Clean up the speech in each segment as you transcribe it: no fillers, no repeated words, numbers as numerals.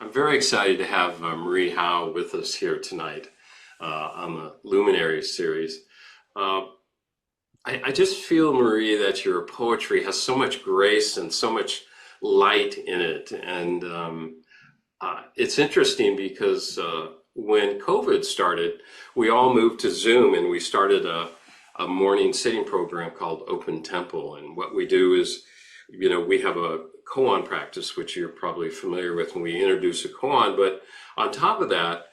I'm very excited to have Marie Howe with us here tonight on the Luminaries series. Uh, I just feel, Marie, that your poetry has so much grace and so much light in it. And it's interesting because when COVID started, we all moved to Zoom and we started a morning sitting program called Open Temple. And what we do is, we have a koan practice, which you're probably familiar with when we introduce a koan. But on top of that,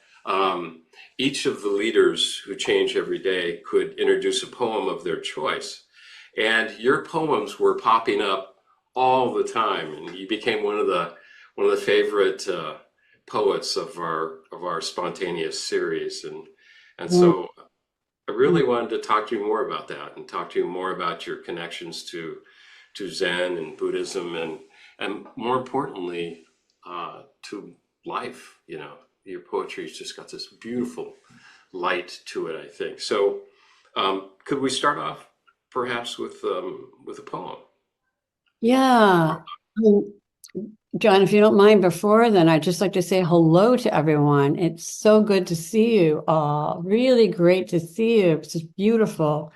each of the leaders who change every day could introduce a poem of their choice. And your poems were popping up all the time, and you became one of the favorite poets of our spontaneous series. And Mm. so I really wanted to talk to you more about that and talk to you more about your connections to Zen and Buddhism and more importantly to life. Your poetry's just got this beautiful light to it, I think. So could we start off perhaps with a poem? Yeah. Um, John, if you don't mind, before then, I'd just like to say hello to everyone. It's so good to see you all. Really great to see you. It's just beautiful,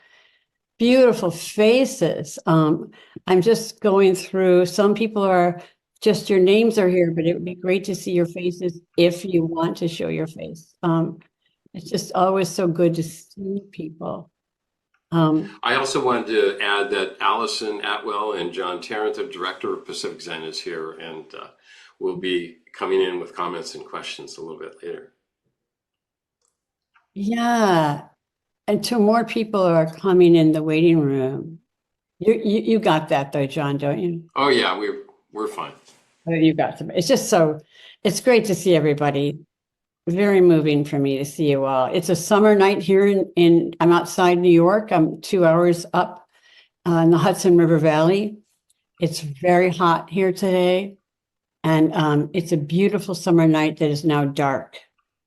beautiful faces. I'm just going through, some people are just your names are here, but it would be great to see your faces if you want to show your face. It's just always so good to see people. Um, I also wanted to add that Allison Atwill and John Tarrant, the director of Pacific Zen, is here and will be coming in with comments and questions a little bit later. yeah. And two more people are coming in the waiting room. You got that though, John, don't you? Oh yeah, we're fine. Oh, you got them. It's just so, it's great to see everybody. Very moving for me to see you all. It's a summer night here I'm outside New York. I'm 2 hours up in the Hudson River Valley. It's very hot here today. And it's a beautiful summer night that is now dark.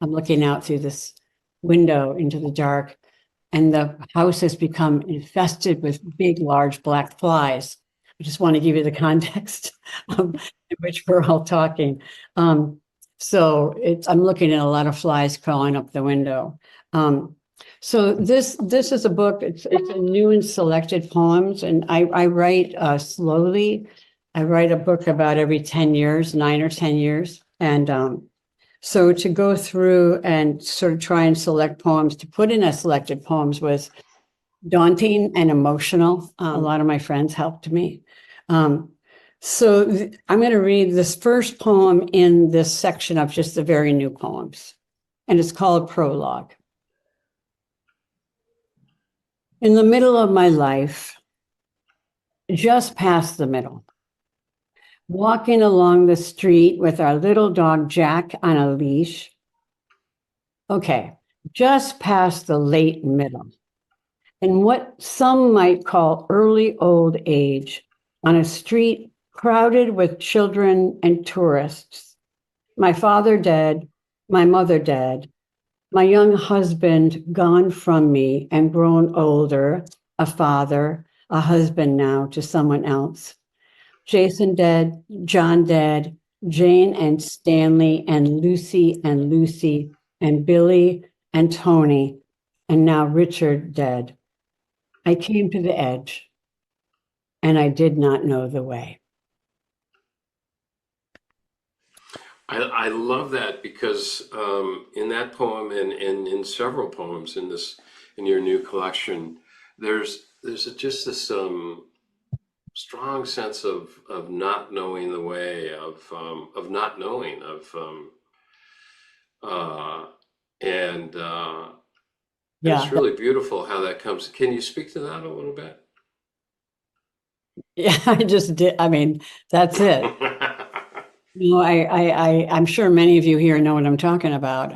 I'm looking out through this window into the dark, and the house has become infested with big, large black flies. I just want to give you the context in which we're all talking. So I'm looking at a lot of flies crawling up the window. So this is a book. It's a new and selected poems, and I write slowly. I write a book about every 10 years, 9 or 10 years, and so to go through and sort of try and select poems to put in as selected poems was daunting and emotional. A lot of my friends helped me. I'm going to read this first poem in this section of just the very new poems, and it's called Prologue. In the middle of my life, just past the middle, walking along the street with our little dog Jack on a leash. Okay, just past the late middle, and what some might call early old age, on a street crowded with children and tourists. My father dead, my mother dead, my young husband gone from me and grown older, a father, a husband now to someone else. Jason dead, John dead, Jane and Stanley and Lucy and Billy and Tony, and now Richard dead. I came to the edge, and I did not know the way. I love that because in that poem and in several poems in your new collection, just this strong sense of not knowing the way of not knowing uh, and it's Yeah, really beautiful how that comes. Can you speak to that a little bit? yeah, I just did. I mean, that's it. I'm sure many of you here know what I'm talking about.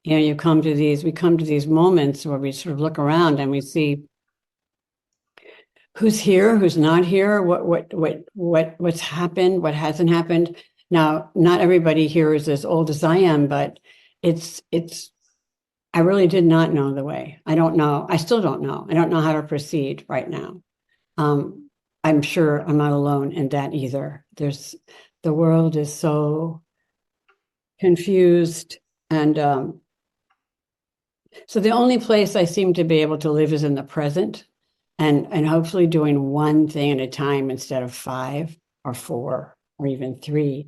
We come to these moments where we sort of look around and we see who's here, who's not here, what's happened, what hasn't happened. Now, not everybody here is as old as I am, but it's I really did not know the way. I don't know. I still don't know. I don't know how to proceed right now. Um, I'm sure I'm not alone in that either. The world is so confused. And so the only place I seem to be able to live is in the present, and hopefully doing one thing at a time instead of 5 or 4 or even 3.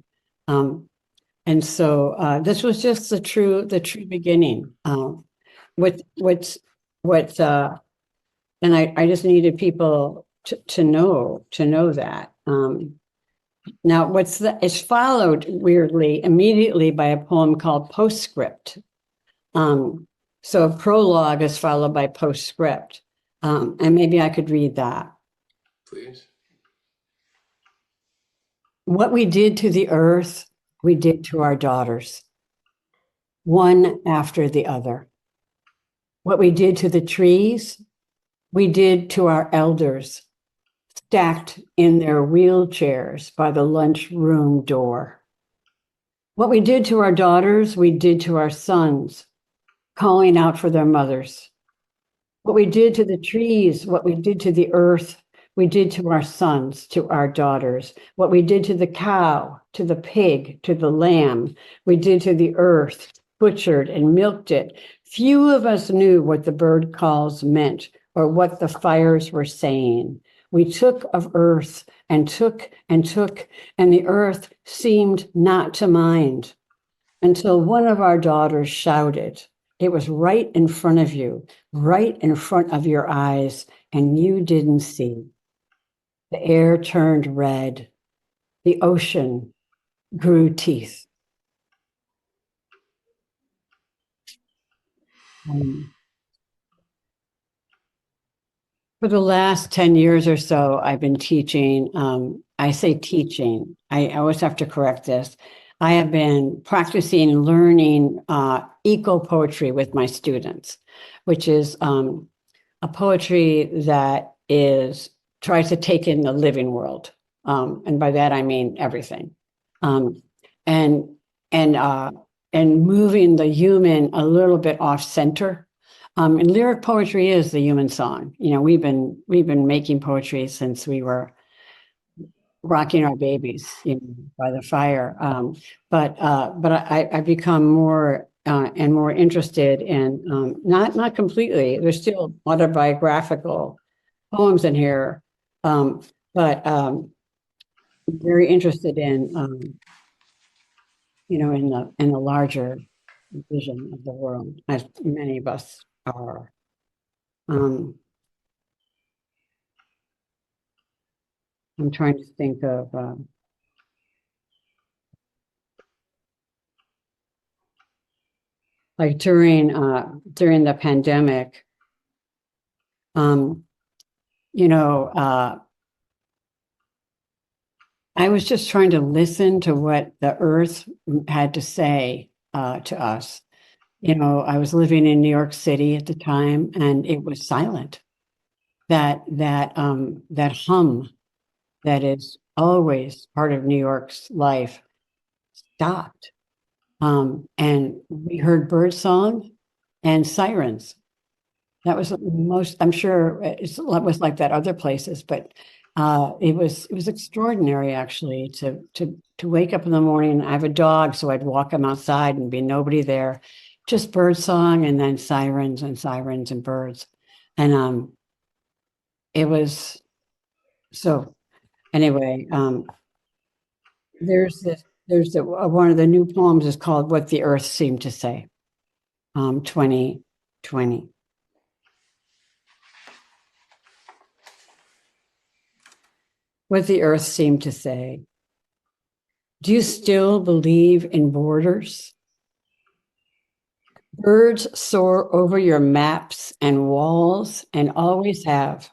And so this was just the true beginning. And I just needed people to know that. Now, it's followed weirdly immediately by a poem called Postscript. So a prologue is followed by postscript. And maybe I could read that. Please. What we did to the earth, we did to our daughters, one after the other. What we did to the trees, we did to our elders, stacked in their wheelchairs by the lunchroom door. What we did to our daughters, we did to our sons, calling out for their mothers. What we did to the trees, what we did to the earth, we did to our sons, to our daughters. What we did to the cow, to the pig, to the lamb, we did to the earth, butchered and milked it. Few of us knew what the bird calls meant or what the fires were saying. We took of earth and took and took, and the earth seemed not to mind until one of our daughters shouted. It was right in front of you, right in front of your eyes, and you didn't see. The air turned red. The ocean grew teeth. For the last 10 years or so, I've been teaching. I say teaching. I always have to correct this. I have been practicing learning eco-poetry with my students, which is a poetry that tries to take in the living world. And by that, I mean everything. And moving the human a little bit off center. And lyric poetry is the human song. You know, we've been making poetry since we were rocking our babies, you know, by the fire. But I've become more and more interested in not completely. There's still autobiographical poems in here, but very interested in you know, in the larger vision of the world, as many of us are. I'm trying to think of like during the pandemic, you know, I was just trying to listen to what the earth had to say to us. You know, I was living in New York City at the time, and it was silent. That hum that is always part of New York's life stopped. And we heard bird song and sirens. That was most, I'm sure it was like that other places, but it was extraordinary actually to wake up in the morning. I have a dog, so I'd walk him outside and be nobody there, just bird song and then sirens and birds. And it was so anyway, there's one of the new poems is called What the Earth Seemed to Say, 2020. What the earth seemed to say. Do you still believe in borders? Birds soar over your maps and walls and always have.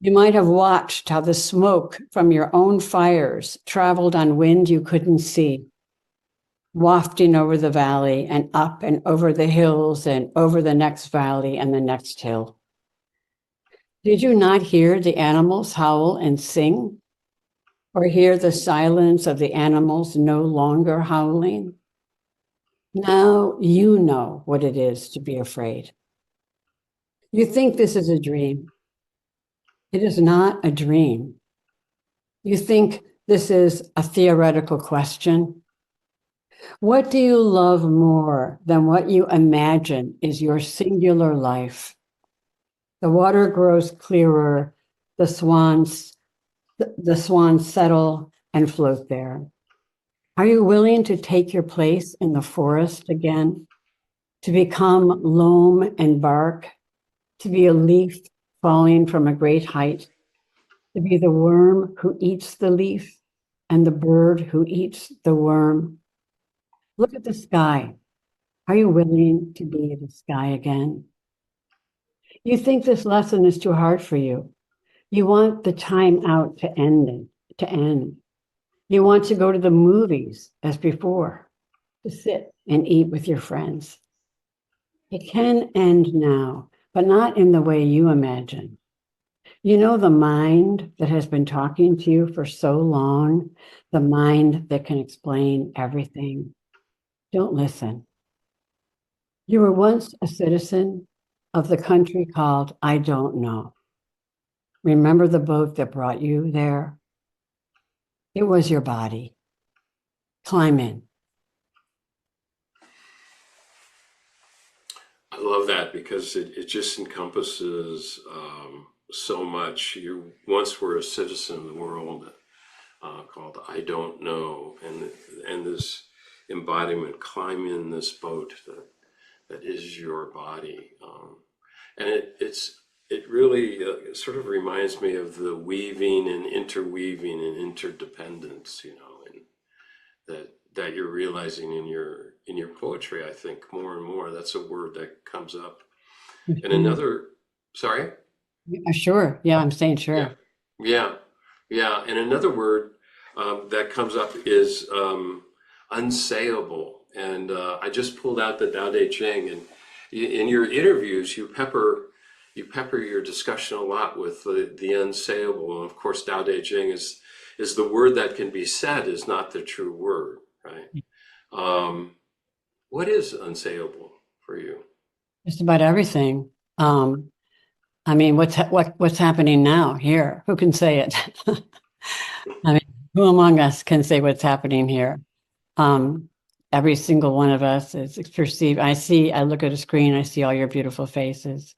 You might have watched how the smoke from your own fires traveled on wind you couldn't see, wafting over the valley and up and over the hills and over the next valley and the next hill. Did you not hear the animals howl and sing? Or hear the silence of the animals no longer howling? Now you know what it is to be afraid. You think this is a dream. It is not a dream. You think this is a theoretical question. What do you love more than what you imagine is your singular life? The water grows clearer, the swans, the swans settle and float there. Are you willing to take your place in the forest again? To become loam and bark, to be a leaf falling from a great height, to be the worm who eats the leaf and the bird who eats the worm. Look at the sky. Are you willing to be the sky again? You think this lesson is too hard for you. You want the time out to end. You want to go to the movies as before, to sit and eat with your friends. It can end now, but not in the way you imagine. You know, the mind that has been talking to you for so long, the mind that can explain everything. Don't listen. You were once a citizen of the country called I don't know. Remember the boat that brought you there? It was your body. Climb in. I love that because it just encompasses so much. You once were a citizen of the world called I don't know, and this embodiment, climb in this boat that is your body, and it really sort of reminds me of the weaving and interweaving and interdependence, and that you're realizing in your poetry. I think more and more that's a word that comes up. And another, sorry? Sure. Yeah, I'm saying Yeah, sure. yeah, yeah. And another word that comes up is unsayable. And I just pulled out the Tao Te Ching, and in your interviews, you pepper your discussion a lot with the unsayable. And of course, Tao Te Ching is the word that can be said is not the true word, right? Um, what is unsayable for you? Just about everything. I mean, what's happening now here? Who can say it? I mean, who among us can say what's happening here? Um, every single one of us is perceived. I look at a screen, I see all your beautiful faces.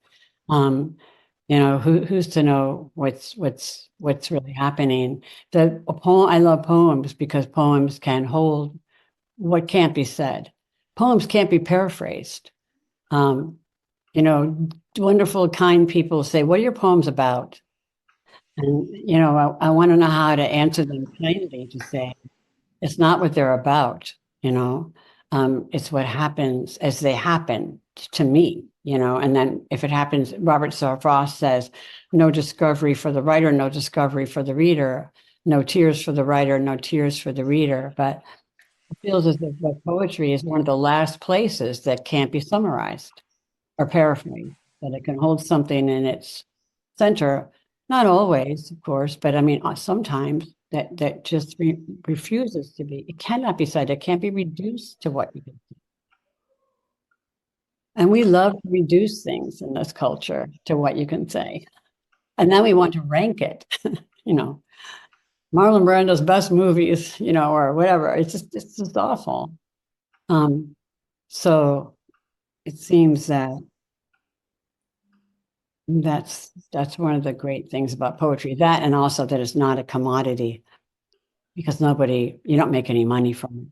Who's to know what's really happening? I love poems because poems can hold what can't be said. Poems can't be paraphrased. Um, Wonderful, kind people say, "What are your poems about?" And I want to know how to answer them kindly to say, it's not what they're about, you know. It's what happens as they happen to me, and then if it happens, Robert Frost says, no discovery for the writer, no discovery for the reader, no tears for the writer, no tears for the reader. But it feels as if what poetry is one of the last places that can't be summarized or paraphrased, that it can hold something in its center. Not always, of course, but I mean, sometimes that just refuses to be. It cannot be said. It can't be reduced to what you can. And we love to reduce things in this culture to what you can say. And then we want to rank it, you know, Marlon Brando's best movies, or whatever. It's just awful. So it seems that that's one of the great things about poetry. That, and also that it's not a commodity, because you don't make any money from it.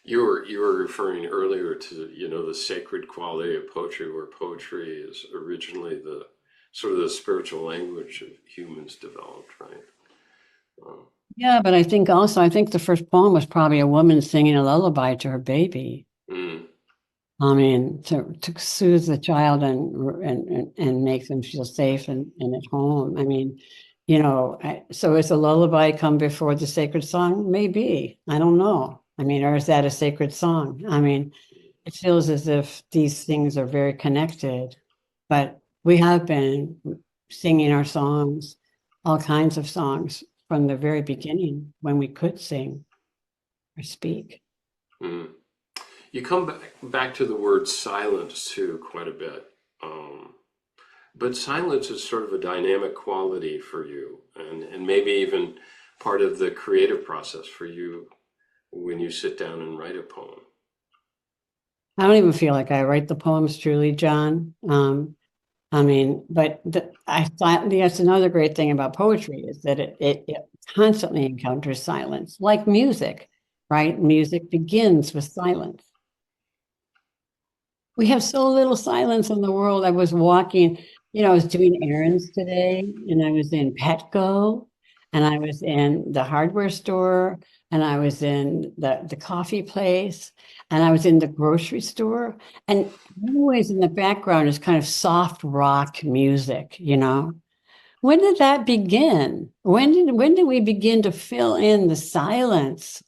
You were referring earlier to, the sacred quality of poetry, where poetry is originally the sort of the spiritual language of humans developed, right? Um, Yeah, but I think the first poem was probably a woman singing a lullaby to her baby. mm, I mean, to soothe the child and make them feel safe and at home. I mean, so is a lullaby come before the sacred song? Maybe. I don't know. I mean, or is that a sacred song? I mean, it feels as if these things are very connected, but we have been singing our songs, all kinds of songs from the very beginning when we could sing or speak. mm. You come back to the word silence too quite a bit. Um, but silence is sort of a dynamic quality for you, and maybe even part of the creative process for you when you sit down and write a poem? I don't even feel like I write the poems truly, John. I mean, but I thought that's another great thing about poetry is that it constantly encounters silence, like music, right? Music begins with silence. We have so little silence in the world. I was walking, I was doing errands today, and I was in Petco, and I was in the hardware store, and I was in the coffee place, and I was in the grocery store. And always in the background is kind of soft rock music, When did that begin? When did we begin to fill in the silence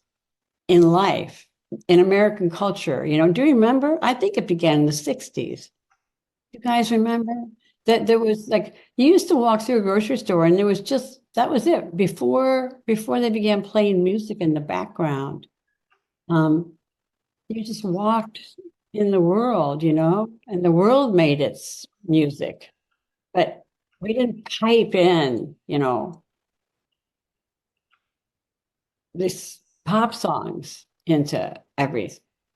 in life, in American culture? Do you remember? I think it began in the 60s. You guys remember that there was like you used to walk through a grocery store and there was just that was it before they began playing music in the background. Um, you just walked in the world, and the world made its music, but we didn't pipe in, this pop songs into every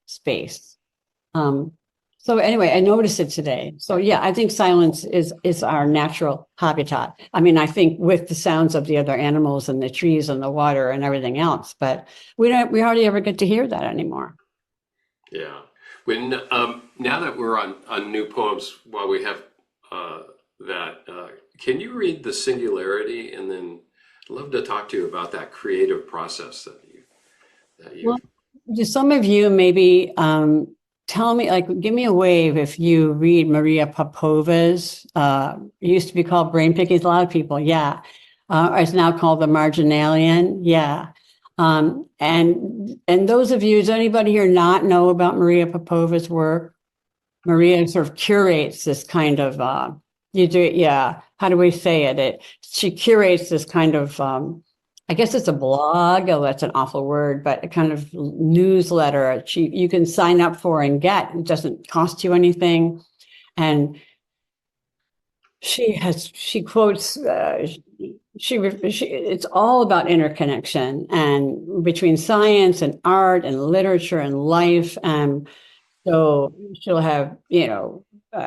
space. Um, so anyway, I noticed it today. So yeah, I think silence is our natural habitat. I mean, I think with the sounds of the other animals and the trees and the water and everything else, but we hardly ever get to hear that anymore. Yeah. When now that we're on new poems, while we have uh, that, can you read The Singularity, and then I'd love to talk to you about that creative process that Well, you've. do some of you maybe tell me, like, give me a wave if you read Maria Popova's, it used to be called Brain Pickings, a lot of people, yeah. It's now called The Marginalian, yeah. And those of you, does anybody here not know about Maria Popova's work? Maria sort of curates this kind of, yeah, how do we say it? She curates this kind of, I guess it's a blog. Oh, that's an awful word, but a kind of newsletter you can sign up for and get. It doesn't cost you anything. And she quotes, it's all about interconnection and between science and art and literature and life. And so she'll have,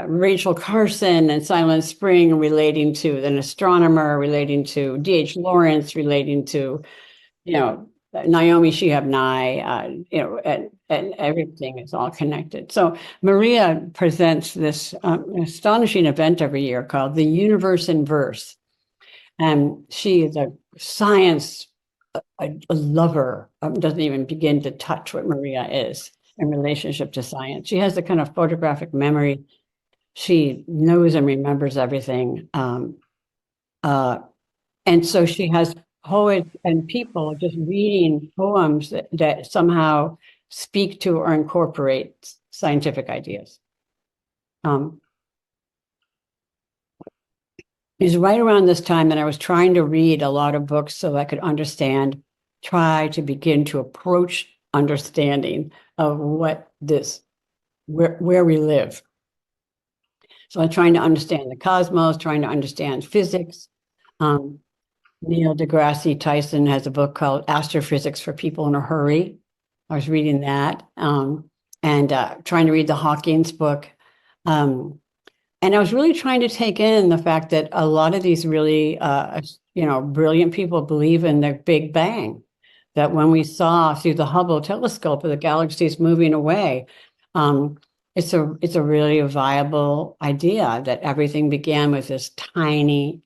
Rachel Carson and Silent Spring relating to an astronomer, relating to D.H. Lawrence, relating to, Naomi Shihab Nye, and everything is all connected. So Maria presents this astonishing event every year called The Universe in Verse. And she is a science a lover, doesn't even begin to touch what Maria is in relationship to science. She has the kind of photographic memory. She knows and remembers everything. And so she has poets and people just reading poems that somehow speak to or incorporate scientific ideas. It was right around this time that I was trying to read a lot of books so I could try to begin to approach understanding of where we live. So I'm trying to understand the cosmos, trying to understand physics. Neil deGrasse Tyson has a book called Astrophysics for People in a Hurry. I was reading that, and trying to read the Hawking's book. And I was really trying to take in the fact that a lot of these really, brilliant people believe in the Big Bang, that when we saw through the Hubble telescope the galaxies moving away, it's a really viable idea that everything began with this tiny,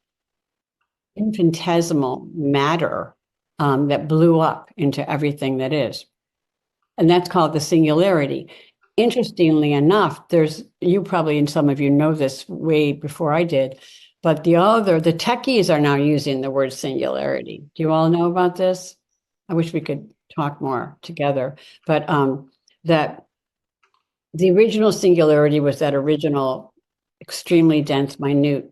infinitesimal matter that blew up into everything that is. And that's called the singularity. Interestingly enough, you probably, and some of you know this way before I did, but the techies are now using the word singularity. Do you all know about this? I wish we could talk more together, but that the original singularity was that original extremely dense, minute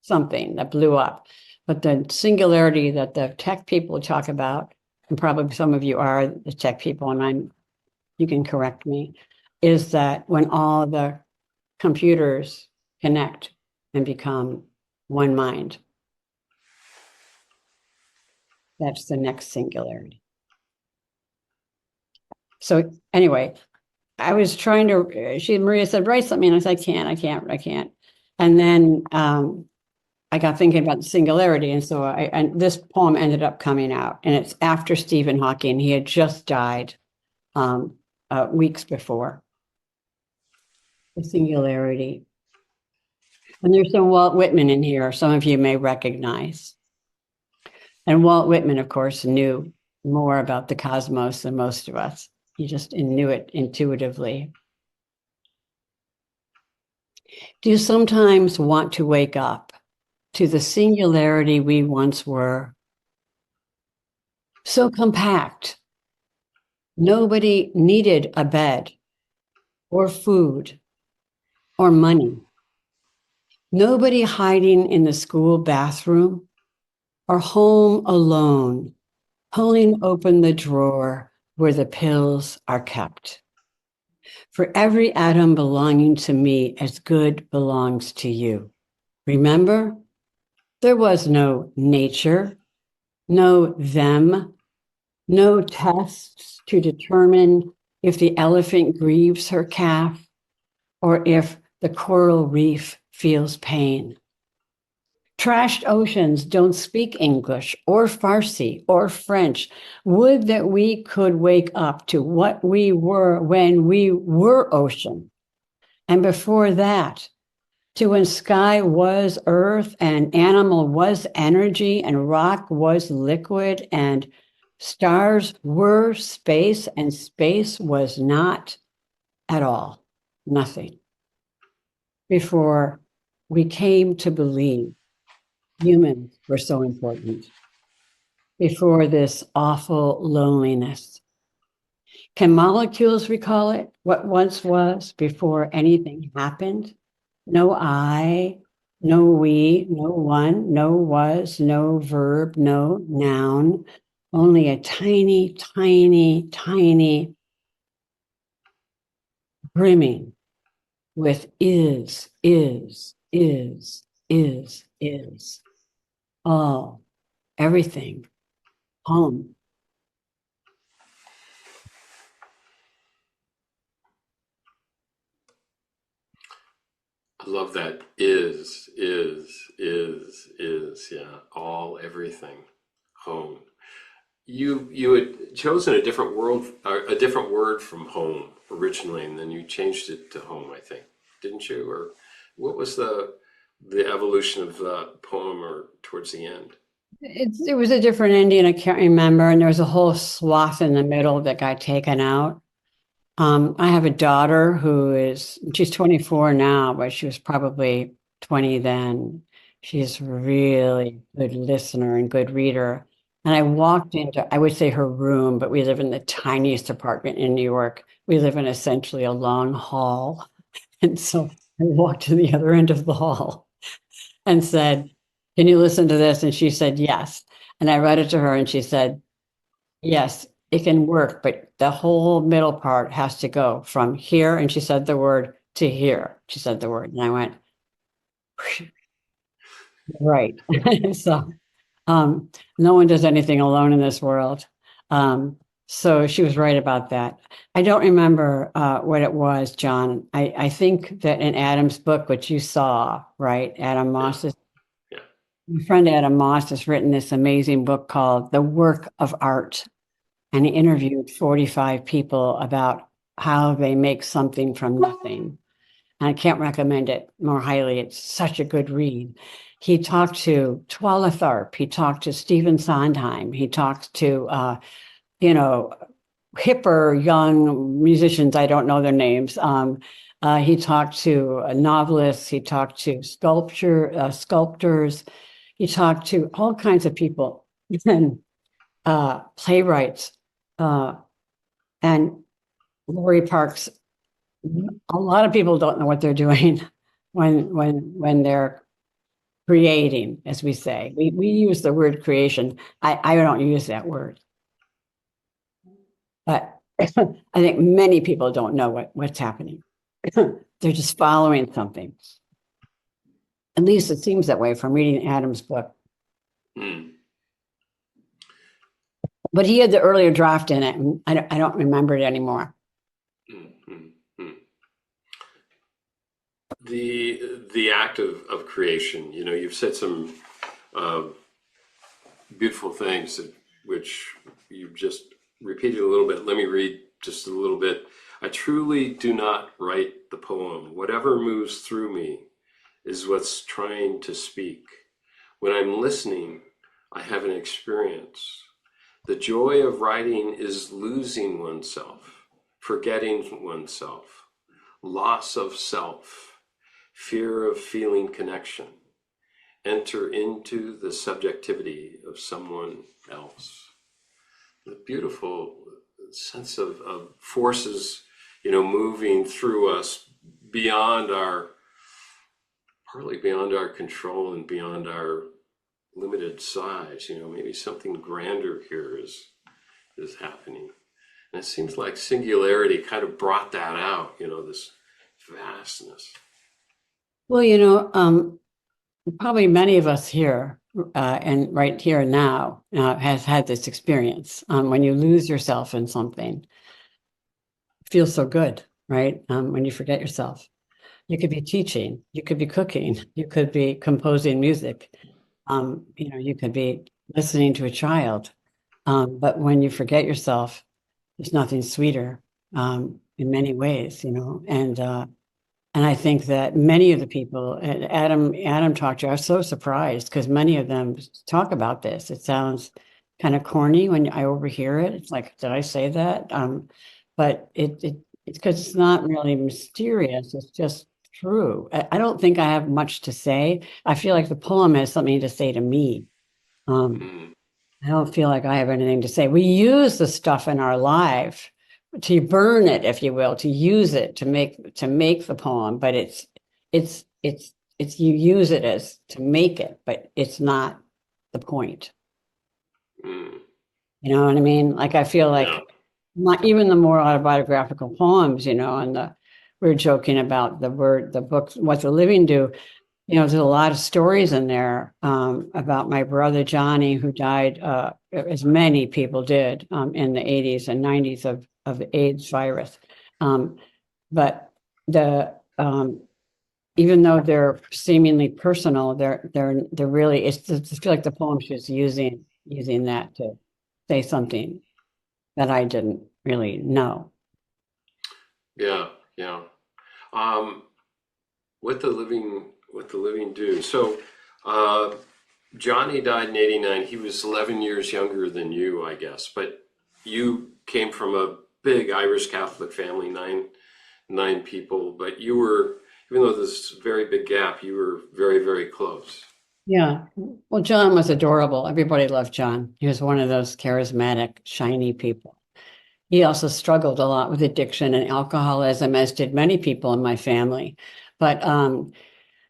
something that blew up. But the singularity that the tech people talk about, and probably some of you are the tech people, and you can correct me, is that when all the computers connect and become one mind, that's the next singularity. So anyway, I was trying to, Maria said, write something. And I said, I can't. And then I got thinking about the singularity. And so and this poem ended up coming out, and it's after Stephen Hawking. He had just died weeks before. The singularity. And there's some Walt Whitman in here, some of you may recognize. And Walt Whitman, of course, knew more about the cosmos than most of us. He just knew it intuitively. Do you sometimes want to wake up to the singularity we once were? So compact. Nobody needed a bed or food or money. Nobody hiding in the school bathroom or home alone, pulling open the drawer where the pills are kept. For every atom belonging to me as good belongs to you. Remember, there was no nature, no them, no tests to determine if the elephant grieves her calf or if the coral reef feels pain. Trashed oceans don't speak English or Farsi or French. Would that we could wake up to what we were when we were ocean. And before that, to when sky was earth and animal was energy and rock was liquid and stars were space and space was not at all, nothing. Before we came to believe humans were so important, before this awful loneliness. Can molecules recall it, what once was before anything happened? No I, no we, no one, no was, no verb, no noun, only a tiny, tiny, tiny brimming with is. All, everything, home. I love that. Yeah. All, everything, home. You had chosen a different word from home originally, and then you changed it to home, I think, didn't you? Or what was the evolution of the poem, or towards the end? It was a different ending, I can't remember, and there was a whole swath in the middle that got taken out. I have a daughter she's 24 now, but she was probably 20 then. She's really good listener and good reader. And I walked into, I would say her room, but we live in the tiniest apartment in New York. We live in essentially a long hall. And so I walked to the other end of the hall and said, "Can you listen to this?" And she said, "Yes." And I read it to her and she said, "Yes, it can work, but the whole middle part has to go from here." And she said the word to here. She said the word. And I went, right. So no one does anything alone in this world. So she was right about that. I don't remember what it was, John. I think that in Adam's book, which you saw, right? Adam Moss's, Yeah. my friend Adam Moss has written this amazing book called The Work of Art. And he interviewed 45 people about how they make something from nothing. And I can't recommend it more highly. It's such a good read. He talked to Twala Tharp. He talked to Stephen Sondheim. He talked to, hipper young musicians. I don't know their names. He talked to novelists. He talked to sculptors. He talked to all kinds of people and playwrights. And Lori Parks, a lot of people don't know what they're doing when they're creating, as we say. We use the word creation. I don't use that word. But I think many people don't know what's happening. They're just following something. At least it seems that way from reading Adam's book. Mm. But he had the earlier draft in it, and I don't remember it anymore. Mm-hmm. The act of creation, you know, you've said some beautiful things which you've just repeated a little bit. Let me read just a little bit. I truly do not write the poem. Whatever moves through me is what's trying to speak. When I'm listening, I have an experience. The joy of writing is losing oneself, forgetting oneself, loss of self, fear of feeling connection. Enter into the subjectivity of someone else. The beautiful sense of forces, you know, moving through us beyond partly beyond our control and beyond our limited size. You know, maybe something grander here is happening. And it seems like Singularity kind of brought that out, you know, this vastness. Well, you know, probably many of us here and right here and now has had this experience. When you lose yourself in something, it feels so good, right? When you forget yourself. You could be teaching, you could be cooking, you could be composing music, you know, you could be listening to a child. But when you forget yourself, there's nothing sweeter in many ways, you know. And I think that many of the people, and Adam talked to, are so surprised because many of them talk about this. It sounds kind of corny when I overhear it. It's like, did I say that? But it's because it's not really mysterious. It's just true. I don't think I have much to say. I feel like the poem has something to say to me. Mm. I don't feel like I have anything to say. We use the stuff in our life to burn it, if you will, to use it to make the poem, but it's you use it as to make it, but it's not the point. Mm. You know what I mean? Like I feel Yeah. like even the more autobiographical poems, you know, and we're joking about the book, What the Living Do. You know, there's a lot of stories in there about my brother Johnny, who died, as many people did, in the 80s and 90s of the AIDS virus. But the even though they're seemingly personal, they're really, it's just feel like the poem she's using that to say something that I didn't really know. Yeah. Yeah. Um, what the living do. So, uh, Johnny died in '89. He was 11 years younger than you, I guess. But you came from a big Irish Catholic family, nine people. But you were, even though this very big gap, you were very, very close. Yeah. Well, John was adorable. Everybody loved John. He was one of those charismatic, shiny people. He also struggled a lot with addiction and alcoholism, as did many people in my family. But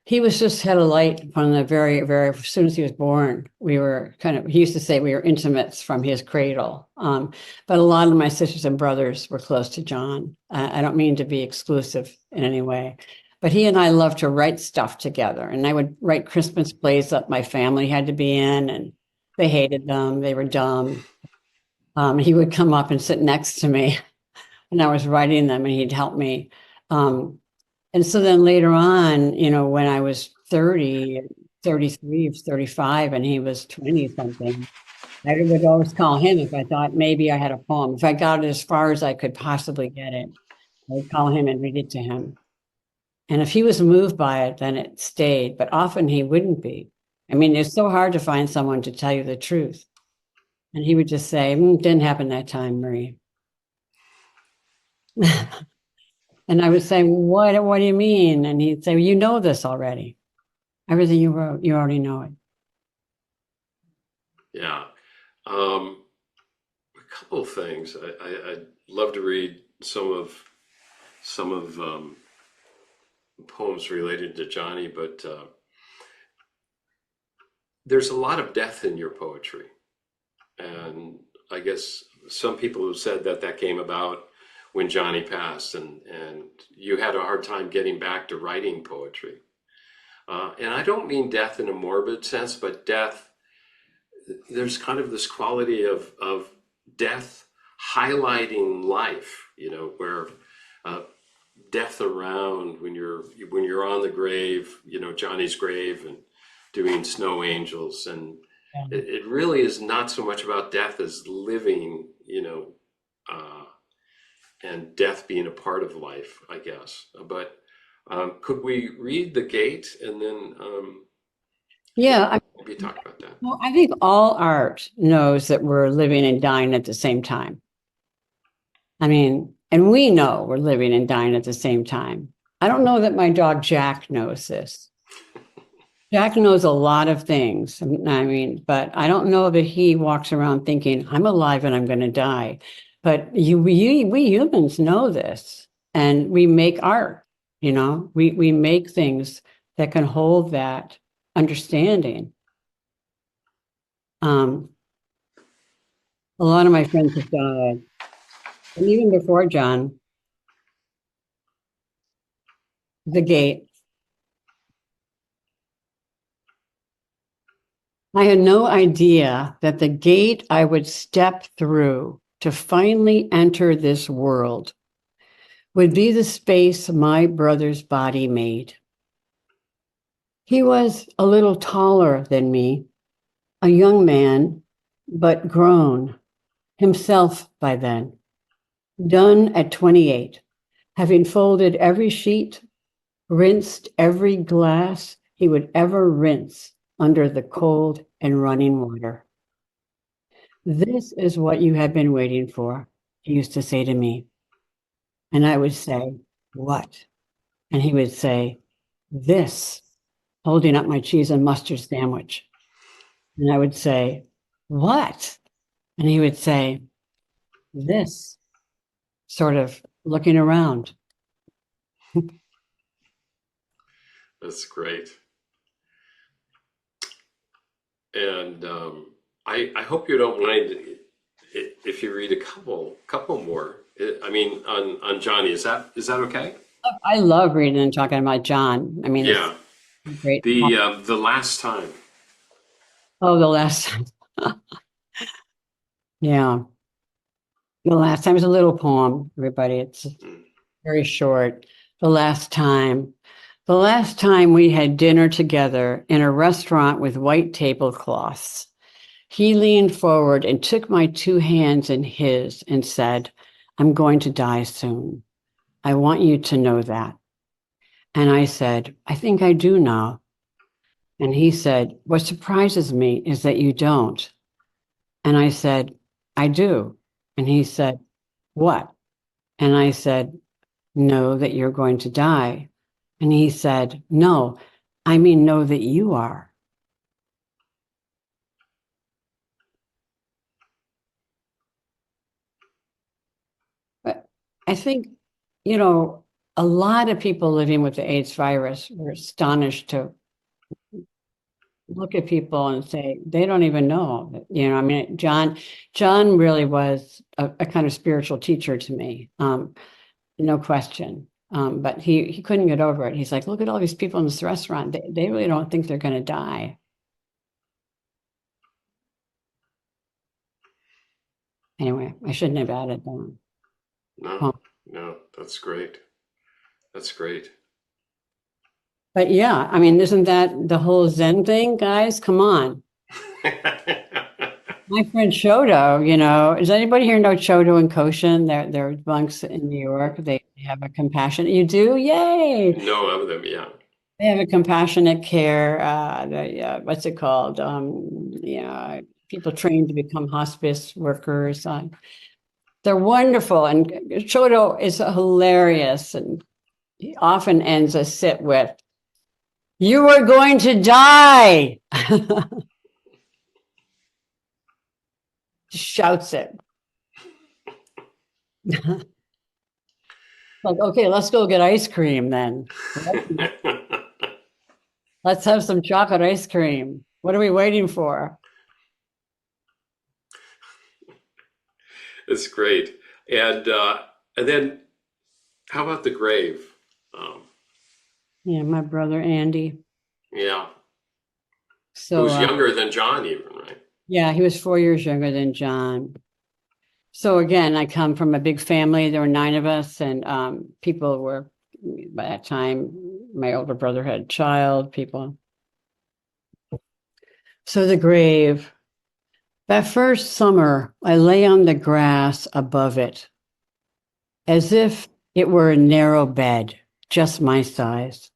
he was just had a light from the as soon as he was born. We were he used to say we were intimates from his cradle. But a lot of my sisters and brothers were close to John. I don't mean to be exclusive in any way, but he and I loved to write stuff together. And I would write Christmas plays that my family had to be in, and they hated them. They were dumb. He would come up and sit next to me when I was writing them, and he'd help me. Um, and so then later on, you know, when I was 30, 33, 35, and he was 20 something, I would always call him if I thought maybe I had a poem. If I got it as far as I could possibly get it, I would call him and read it to him. And if he was moved by it, then it stayed, but often he wouldn't be. I mean, it's so hard to find someone to tell you the truth. And he would just say, didn't happen that time, Marie. And I would say, what do you mean? And he'd say, well, you know this already. Everything you wrote, you already know it. Yeah. A couple of things. I'd love to read some of poems related to Johnny, but there's a lot of death in your poetry. And I guess some people have said that that came about when Johnny passed, and you had a hard time getting back to writing poetry. And I don't mean death in a morbid sense, but death, there's kind of this quality of death highlighting life, where death around when you're on the grave, Johnny's grave, and doing snow angels. And Yeah. it really is not so much about death as living, and death being a part of life, I guess. But could we read the gate and then Yeah, maybe talk about that? well, I think all art knows that we're living and dying at the same time. I mean, and we know we're living and dying at the same time. I don't know that my dog Jack knows this. Jack knows a lot of things. I mean, but I don't know that he walks around thinking, I'm alive and I'm going to die. But we humans know this, and we make art, we make things that can hold that understanding. A lot of my friends have died. And even before John, the gate, I had no idea that the gate I would step through to finally enter this world would be the space my brother's body made. He was a little taller than me, a young man, but grown himself by then, done at 28, having folded every sheet, rinsed every glass he would ever rinse under the cold and running water. This is what you have been waiting for, he used to say to me. And I would say, what? And he would say, this, holding up my cheese and mustard sandwich. And I would say, what? And he would say, this, sort of looking around. That's great. And I hope you don't mind if you read a couple more. I mean, on Johnny, is that okay? I love reading and talking about John. I mean, Yeah. it's great. The last time. Oh, the last time. Yeah. The last time is a little poem, everybody. It's very short. The last time. The last time we had dinner together in a restaurant with white tablecloths. He leaned forward and took my two hands in his and said, I'm going to die soon. I want you to know that. And I said, I think I do know. And he said, what surprises me is that you don't. And I said, I do. And he said, what? And I said, know that you're going to die. And he said, no, I mean, know that you are. But I think, a lot of people living with the AIDS virus were astonished to look at people and say, they don't even know. I mean, John really was a kind of spiritual teacher to me, no question. But he couldn't get over it. He's like, look at all these people in this restaurant. They really don't think they're going to die. Anyway, I shouldn't have added that. No, that's great. That's great. But yeah, I mean, isn't that the whole Zen thing, guys? Come on. My friend Shodo, does anybody here know Shodo and Koshin? They're monks in New York. They have a compassion. You do? Yay! No, of them, yeah. They have a compassionate care. What's it called? People trained to become hospice workers. They're wonderful, and Shodo is hilarious, and he often ends a sit with, "You are going to die." Shouts it. Like, okay, let's go get ice cream then. Let's have some chocolate ice cream. What are we waiting for? It's great. And then how about the grave? Yeah, my brother Andy. Yeah. So Who's younger than John even, right? yeah, he was 4 years younger than John. So again, I come from a big family. There were 9 of us, and people were, by that time, my older brother had a child, people. So the grave. That first summer, I lay on the grass above it, as if it were a narrow bed, just my size.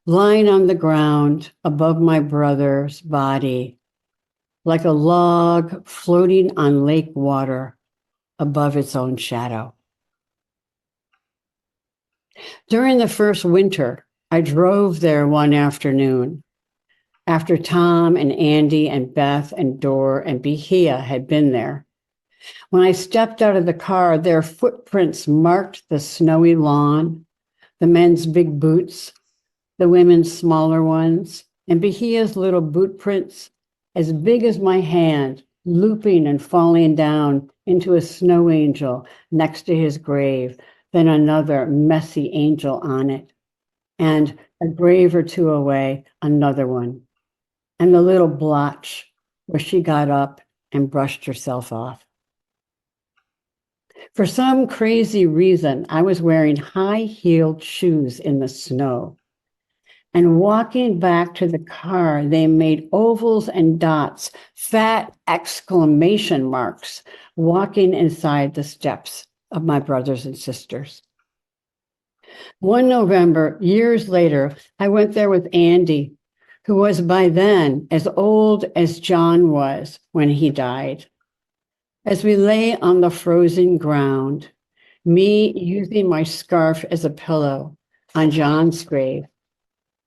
Lying on the ground above my brother's body, like a log floating on lake water above its own shadow. During the first winter, I drove there one afternoon after Tom and Andy and Beth and Dor and Behia had been there. When I stepped out of the car, their footprints marked the snowy lawn, the men's big boots, the women's smaller ones, and Behia's little boot prints, as big as my hand, looping and falling down into a snow angel next to his grave, then another messy angel on it, and a grave or two away, another one, and the little blotch where she got up and brushed herself off. For some crazy reason, I was wearing high-heeled shoes in the snow. And walking back to the car, they made ovals and dots, fat exclamation marks, walking inside the steps of my brothers and sisters. One November, years later, I went there with Andy, who was by then as old as John was when he died. As we lay on the frozen ground, me using my scarf as a pillow on John's grave,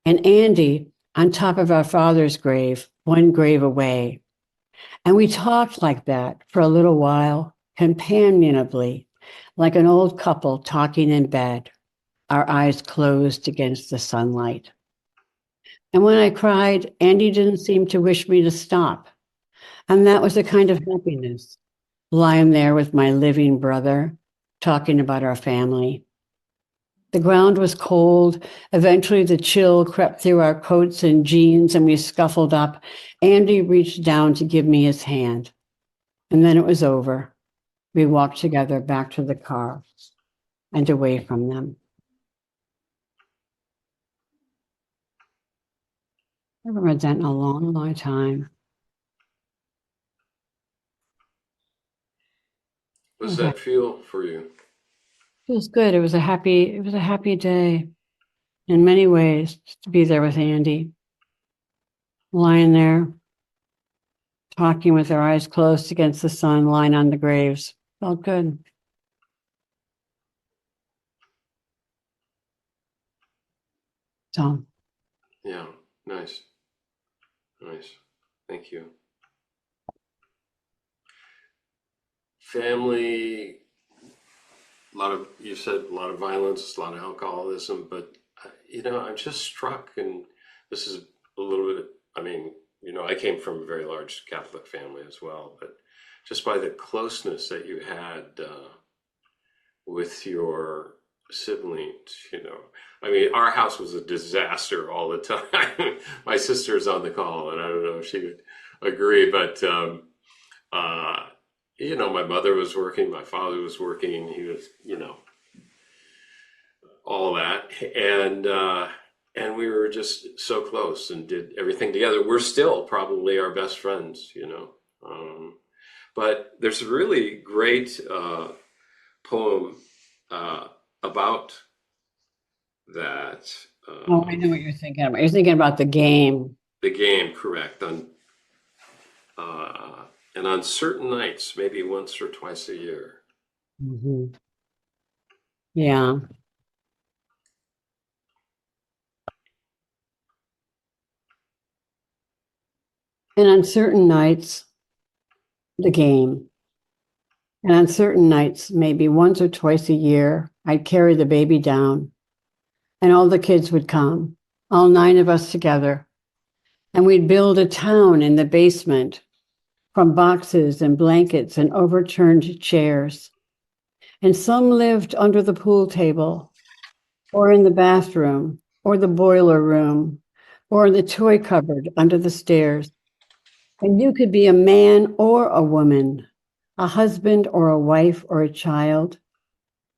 and Andy on top of our father's grave, one grave away. And we talked like that for a little while, companionably, like an old couple talking in bed, our eyes closed against the sunlight. And when I cried, Andy didn't seem to wish me to stop. And that was a kind of happiness, lying there with my living brother, talking about our family. The ground was cold. Eventually, the chill crept through our coats and jeans, and we scuffled up. Andy reached down to give me his hand. And then it was over. We walked together back to the car and away from them. I haven't read that in a long, long time. What does that feel for you? Feels good. It was a happy day in many ways to be there with Andy. Lying there, talking with our eyes closed against the sun, lying on the graves. Felt good. So. Yeah, nice. Nice. Thank you. Family, you said a lot of violence, a lot of alcoholism, but I'm just struck, and this is a little bit, I came from a very large Catholic family as well, but just by the closeness that you had with your siblings. Our house was a disaster all the time. My sister's on the call, and I don't know if she would agree, but my mother was working, my father was working, he was, all that, and we were just so close and did everything together. We're still probably our best friends, but there's a really great poem about that. Oh, I know what you're thinking about. You're thinking about the game. The game, correct. And on certain nights, maybe once or twice a year. Mm-hmm. Yeah. And on certain nights, the game. And on certain nights, maybe once or twice a year, I'd carry the baby down, and all the kids would come, all 9 of us together. And we'd build a town in the basement from boxes and blankets and overturned chairs. And some lived under the pool table, or in the bathroom, or the boiler room, or in the toy cupboard under the stairs. And you could be a man or a woman, a husband or a wife or a child,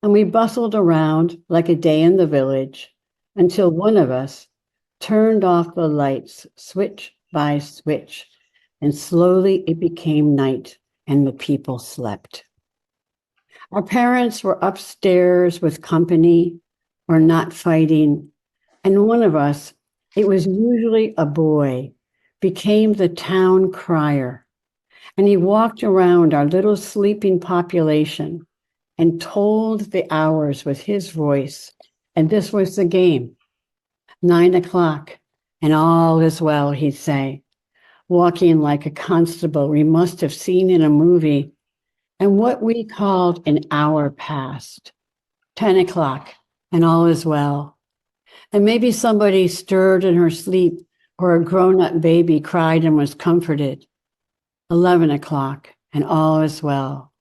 and we bustled around like a day in the village until one of us turned off the lights switch by switch, and slowly it became night and the people slept. Our parents were upstairs with company or not fighting, and one of us, it was usually a boy, became the town crier, and he walked around our little sleeping population and told the hours with his voice, and this was the game. 9 o'clock, and all is well, he'd say, walking like a constable we must have seen in a movie, and what we called an hour passed. 10 o'clock, and all is well. And maybe somebody stirred in her sleep, or a grown-up baby cried and was comforted. 11 o'clock, and all is well.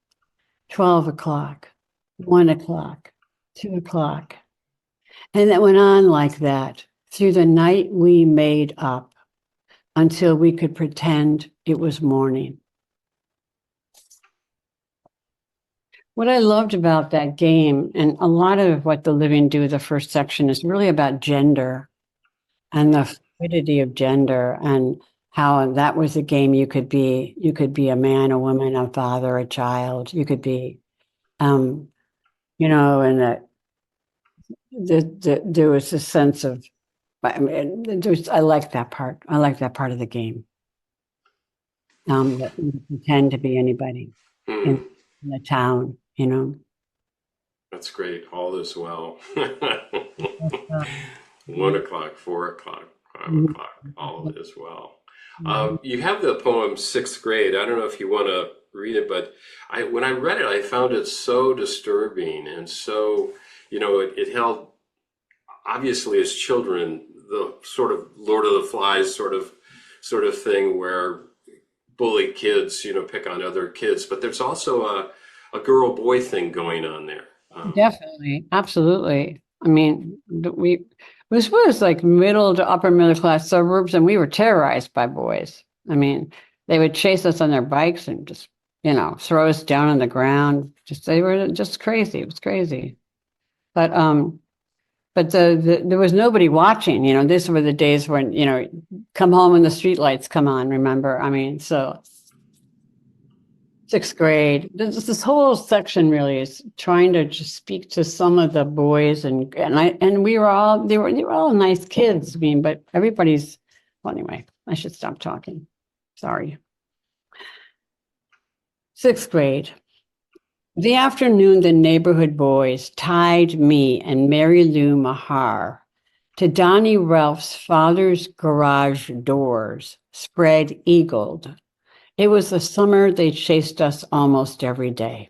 12 o'clock, 1 o'clock, 2 o'clock. And it went on like that through the night we made up until we could pretend it was morning. What I loved about that game, and a lot of what The Living Do, the first section, is really about gender and the fluidity of gender, and how that was a game you could be a man, a woman, a father, a child. You could be, and that there was a sense of, I like that part. I like that part of the game. That you pretend to be anybody in the town, That's great. All is well. 1 o'clock, 4 o'clock, 5 o'clock, all is well. You have the poem Sixth Grade. I don't know if you want to read it, but when I read it, I found it so disturbing, and so, it held, obviously as children, the sort of Lord of the Flies sort of thing where bully kids, pick on other kids, but there's also a girl-boy thing going on there. Definitely, absolutely. I mean, this was like middle to upper middle class suburbs, and we were terrorized by boys. I mean, they would chase us on their bikes and just, throw us down on the ground. They were just crazy. It was crazy. But there was nobody watching. These were the days when, come home and the streetlights come on. Remember? I mean, so. Sixth grade. This whole section really is trying to just speak to some of the boys, and we were all they were all nice kids. I mean, but everybody's well. Anyway, I should stop talking. Sorry. Sixth grade. The afternoon, the neighborhood boys tied me and Mary Lou Mahar to Donnie Ralph's father's garage doors, spread-eagled. It was the summer they chased us almost every day.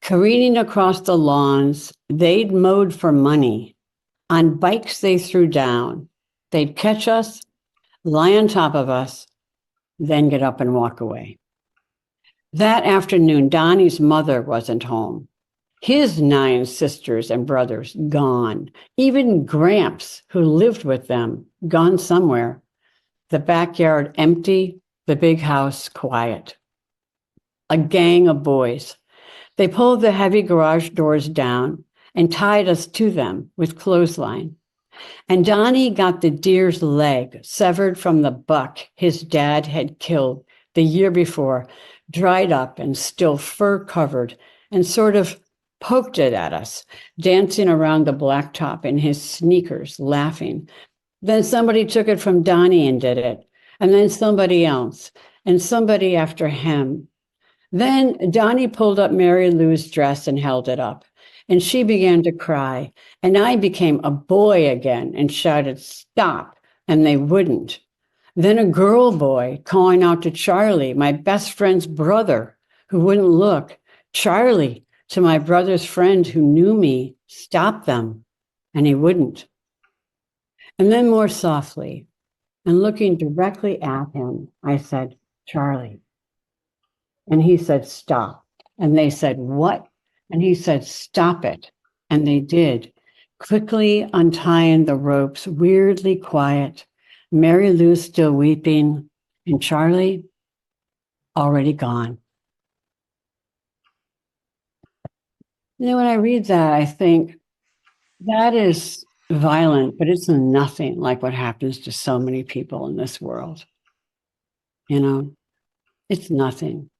Careening across the lawns, they'd mowed for money. On bikes they threw down. They'd catch us, lie on top of us, then get up and walk away. That afternoon, Donnie's mother wasn't home. His 9 sisters and brothers gone. Even Gramps, who lived with them, gone somewhere. The backyard empty, the big house quiet. A gang of boys. They pulled the heavy garage doors down and tied us to them with clothesline. And Donnie got the deer's leg severed from the buck his dad had killed the year before, dried up and still fur-covered, and sort of poked it at us, dancing around the blacktop in his sneakers, laughing. Then somebody took it from Donnie and did it. And then somebody else, and somebody after him. Then Donnie pulled up Mary Lou's dress and held it up, and she began to cry, and I became a boy again and shouted, "Stop," and they wouldn't. Then a girl boy calling out to Charlie, my best friend's brother, who wouldn't look. "Charlie," to my brother's friend who knew me, "stop them," and he wouldn't. And then more softly, and looking directly at him, I said, "Charlie." And he said, "Stop." And they said, "What?" And he said, "Stop it." And they did, quickly untying the ropes, weirdly quiet. Mary Lou still weeping, and Charlie already gone. When I read that, I think that is violent, but it's nothing like what happens to so many people in this world. It's nothing.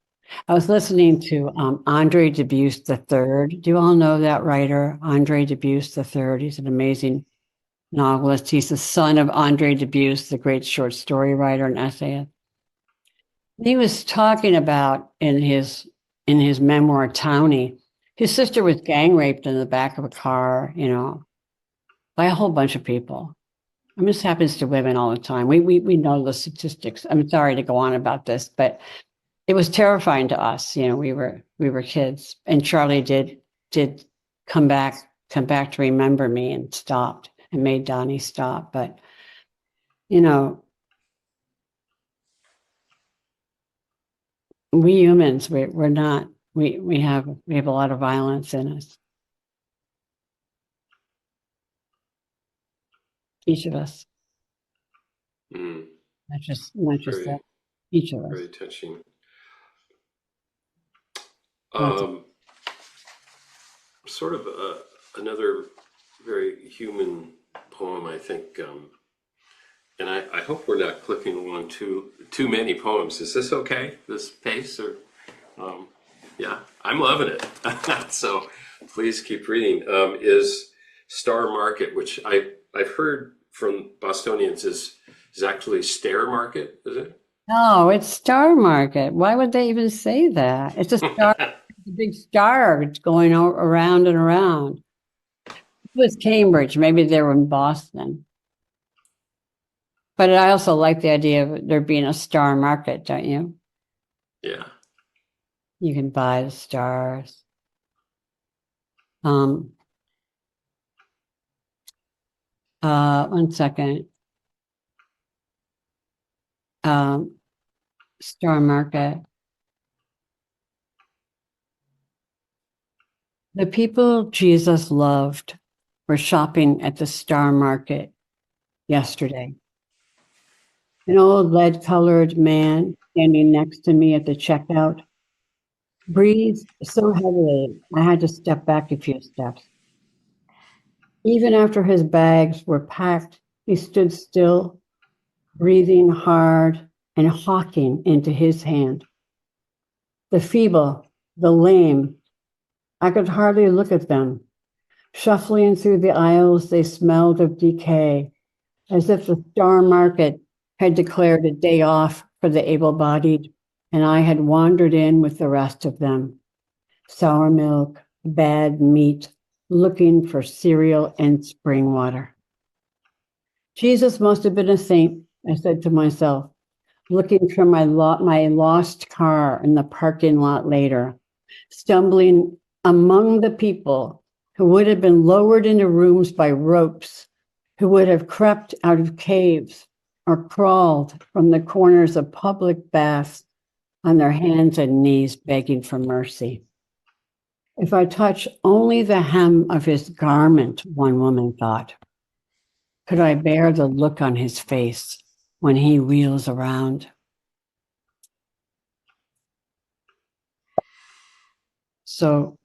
I was listening to Andre Dubus III. Do you all know that writer, Andre Dubus III? He's an amazing novelist. He's the son of Andre Dubus, the great short story writer and essayist. He was talking about in his memoir, Townie, his sister was gang raped in the back of a car, by a whole bunch of people. I mean, this happens to women all the time. We know the statistics. I'm sorry to go on about this, but it was terrifying to us. We were kids, and Charlie did come back to remember me and stopped and made Donnie stop. But we humans, we're not. We have a lot of violence in us. Each of us, Mm. not just Very, that. Each of us. very touching. Lots of- Sort of another very human poem, I think, and I hope we're not clicking along too many poems. Is this okay? This pace, or yeah, I'm loving it. So please keep reading. Is Star Market, which I've heard from Bostonians is actually Stair Market, is it? No, it's Star Market. Why would they even say that? It's a star, a big star. It's going around and around. It was Cambridge. Maybe they were in Boston. But I also like the idea of there being a star market, don't you? Yeah. You can buy the stars. One second. Star market. The people Jesus loved were shopping at the Star Market yesterday. An old lead-colored man standing next to me at the checkout breathed so heavily I had to step back a few steps. Even after his bags were packed, he stood still, breathing hard and hawking into his hand. The feeble, the lame, I could hardly look at them. Shuffling through the aisles, they smelled of decay, as if the Star Market had declared a day off for the able-bodied, and I had wandered in with the rest of them. Sour milk, bad meat, looking for cereal and spring water. Jesus must have been a saint, I said to myself, looking for my lost car in the parking lot later, stumbling among the people who would have been lowered into rooms by ropes, who would have crept out of caves or crawled from the corners of public baths on their hands and knees begging for mercy. If I touch only the hem of his garment, one woman thought, could I bear the look on his face when he wheels around? So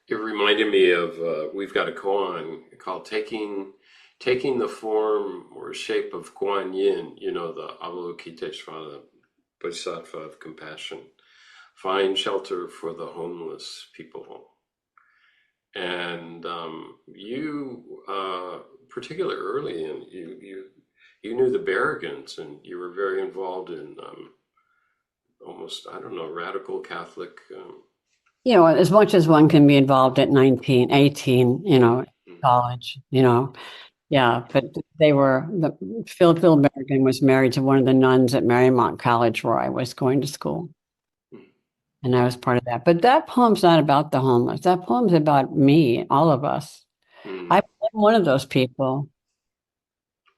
It reminded me of we've got a koan called taking the form or shape of Kuan Yin, the Avalokiteshvara, the Bodhisattva of compassion. Find shelter for the homeless people. And you, particularly early, and you knew the Berrigans, and you were very involved in almost, I don't know, radical Catholic. as much as one can be involved at 19, 18, college, yeah, but Phil Berrigan was married to one of the nuns at Marymount College where I was going to school. And I was part of that. But that poem's not about the homeless. That poem's about me, all of us. I'm one of those people.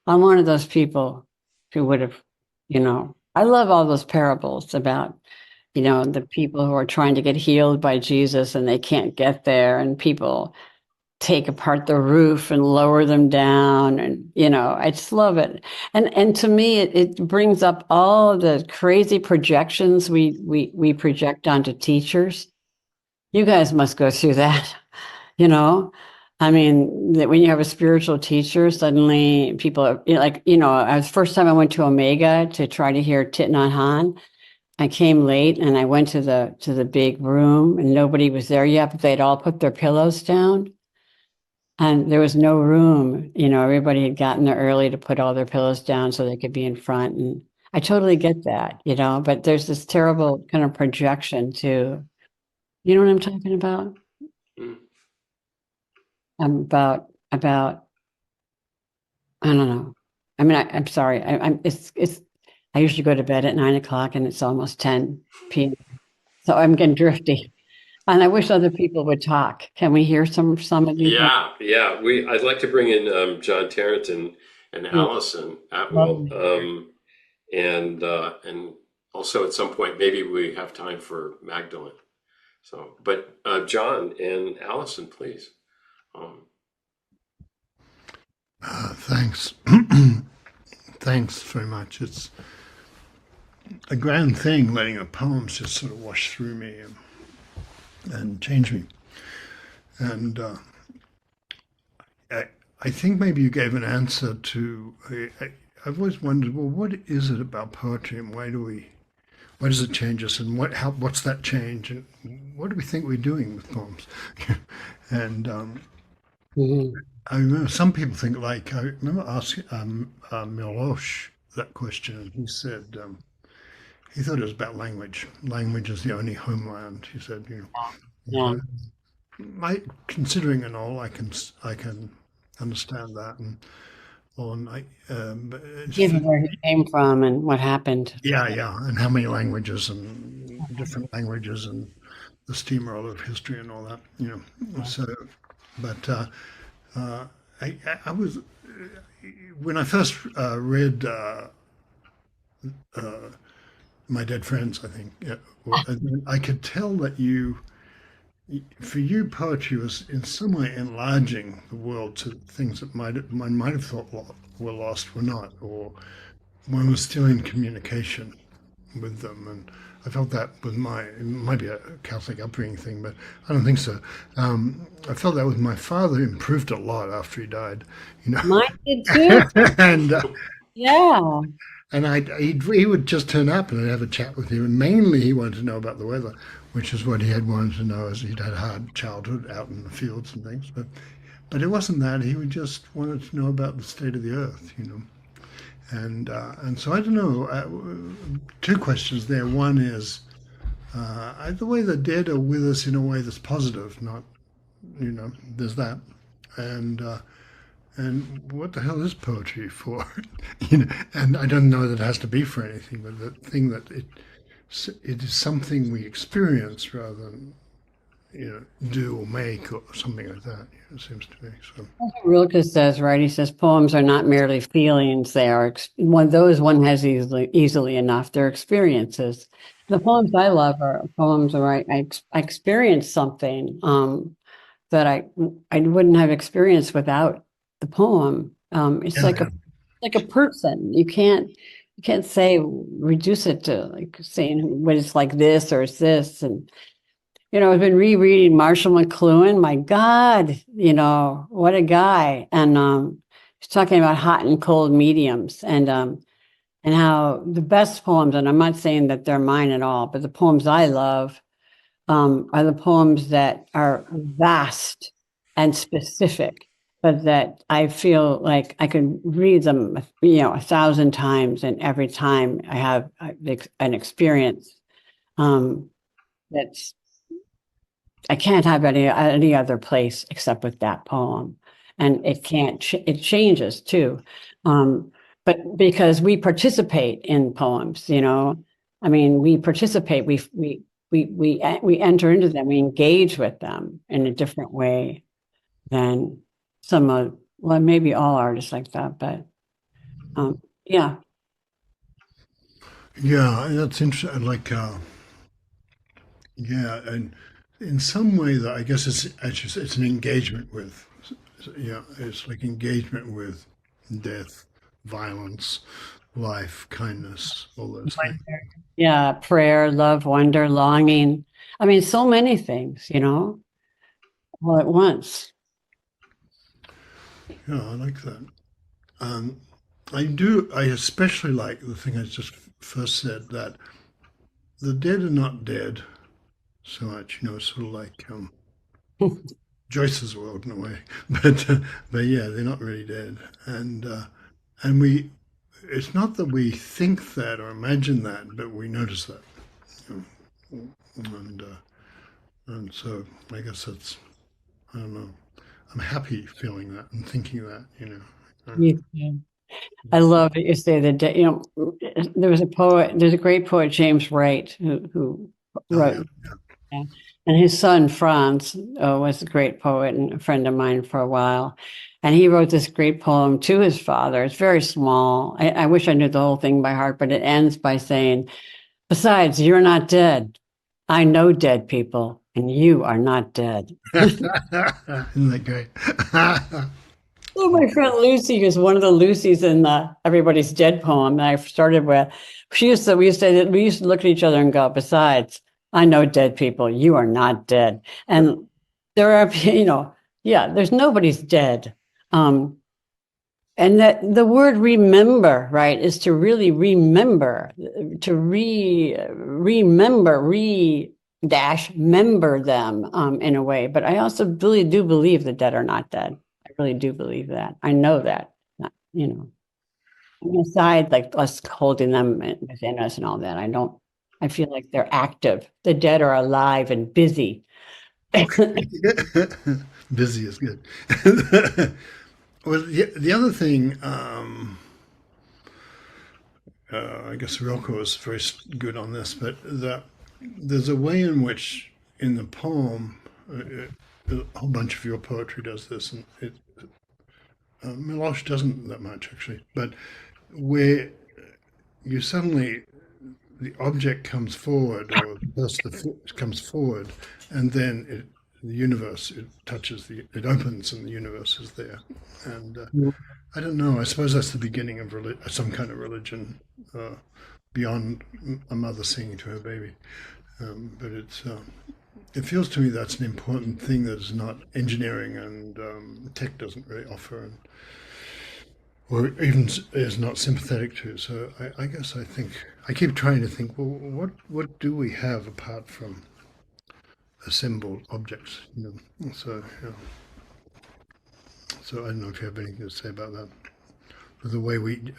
I'm one of those people who would have, I love all those parables about, the people who are trying to get healed by Jesus and they can't get there, and people take apart the roof and lower them down, and I just love it. And to me, it brings up all of the crazy projections we project onto teachers. You guys must go through that, you know. I mean, that when you have a spiritual teacher, suddenly people are like, I was first time I went to Omega to try to hear Thich Nhat Hanh. I came late and I went to the big room and nobody was there yet, but they'd all put their pillows down and there was no room. Everybody had gotten there early to put all their pillows down so they could be in front. And I totally get that, but there's this terrible kind of projection too. You know what I'm talking about? Mm. About I don't know. I mean, I'm sorry. It's I usually go to bed at 9 o'clock and it's almost 10 p.m. So I'm getting drifty. And I wish other people would talk. Can we hear some of you? Yeah. I'd like to bring in John Tarrant and Yeah, Allison Atwill, lovely. and also at some point maybe we have time for Magdalene. So, but John and Allison, please. Um, Thanks. Thanks very much. It's a grand thing letting the poems just sort of wash through me and change me. And I think maybe you gave an answer to. I've always wondered, well, what is it about poetry, and why does it change us, and what's that change, and what do we think we're doing with poems? And Mhm. I remember some people think, like, I remember asking Milosh that question, and he said he thought it was about language. Language is the only homeland. He said, Yeah. considering and all, I can understand that, and on but Given where he came from and what happened. yeah, and how many languages and different languages and the steamroll of history and all that, So, but uh, I was when I first read My Dead Friends, I think, yeah, I could tell that for you, poetry was in some way enlarging the world to things that one might have thought were lost, were not, or one was still in communication with them. And I felt that with it might be a Catholic upbringing thing, but I don't think so. I felt that with my father, he improved a lot after he died, you know. Mine did too. and Yeah. and he would just turn up and I'd have a chat with him. And mainly he wanted to know about the weather, which is what he had wanted to know, as he'd had a hard childhood out in the fields and things. But it wasn't that. He would just wanted to know about the state of the earth. And so I don't know. Two questions there. One is the way the dead are with us in a way that's positive, not there's that, and and what the hell is poetry for? And I don't know that it has to be for anything, but the thing that it is something we experience rather than do or make or something like that. It seems to me so. Rilke says, right? He says poems are not merely feelings; they are one has easily enough. They're experiences. The poems I love are poems where I experience something that I wouldn't have experienced without the poem. It's Yeah, like a person. You can't say reduce it to like saying what it's like this or it's this. And I've been rereading Marshall McLuhan. My God, what a guy. And he's talking about hot and cold mediums and how the best poems, and I'm not saying that they're mine at all, but the poems I love are the poems that are vast and specific, but that I feel like I could read them, 1,000 times, and every time I have an experience um, that's I can't have any other place except with that poem, and it can't. It changes too, but because we participate in poems, I mean, we participate. We enter into them. We engage with them in a different way than some of well, maybe all artists like that, but yeah. yeah, that's interesting. Like, yeah, and in some way, that I guess it's an engagement with yeah, it's like engagement with death, violence, life, kindness, all those things. Yeah, prayer, love, wonder, longing. I mean, so many things, all at once. Yeah, I like that. Um, I especially like the thing I just first said, that the dead are not dead so much, sort of like Joyce's world in a way, but yeah, they're not really dead, and it's not that we think that or imagine that, but we notice that, you and so I guess that's, I don't know. I'm happy feeling that and thinking that. Me too. I love that you say that, there's a great poet, James Wright, who Oh yeah, wrote, and his son, Franz, was a great poet and a friend of mine for a while. And he wrote this great poem to his father. It's very small. I wish I knew the whole thing by heart, but it ends by saying, "Besides, you're not dead. I know dead people, and you are not dead." isn't that great? Oh, my friend Lucy is one of the Lucys in the Everybody's Dead poem that I started with. We used to look at each other and go, "Besides, I know dead people. You are not dead." And there are, yeah, there's nobody's dead. Um, and that the word remember, right, is to really remember, to remember, dash member them in a way. But I also really do believe the dead are not dead. I really do believe that. I know that, you know, aside like us holding them within us and all that, I feel like they're active. The dead are alive and busy. Okay. Busy is good. Well, the other thing, I guess Rilke was very good on this, but there's a way in which, in the poem, a whole bunch of your poetry does this, and Milosh doesn't that much actually, but where you suddenly, the object comes forward, or first the foot comes forward, and then the universe, it opens, and the universe is there. And I don't know. I suppose that's the beginning of some kind of religion, beyond a mother singing to her baby. But it feels to me that's an important thing that is not engineering and tech doesn't really offer, or even is not sympathetic to. So I guess I keep trying to think. Well, what do we have apart from assembled objects? So yeah. So I don't know if you have anything to say about that. The way we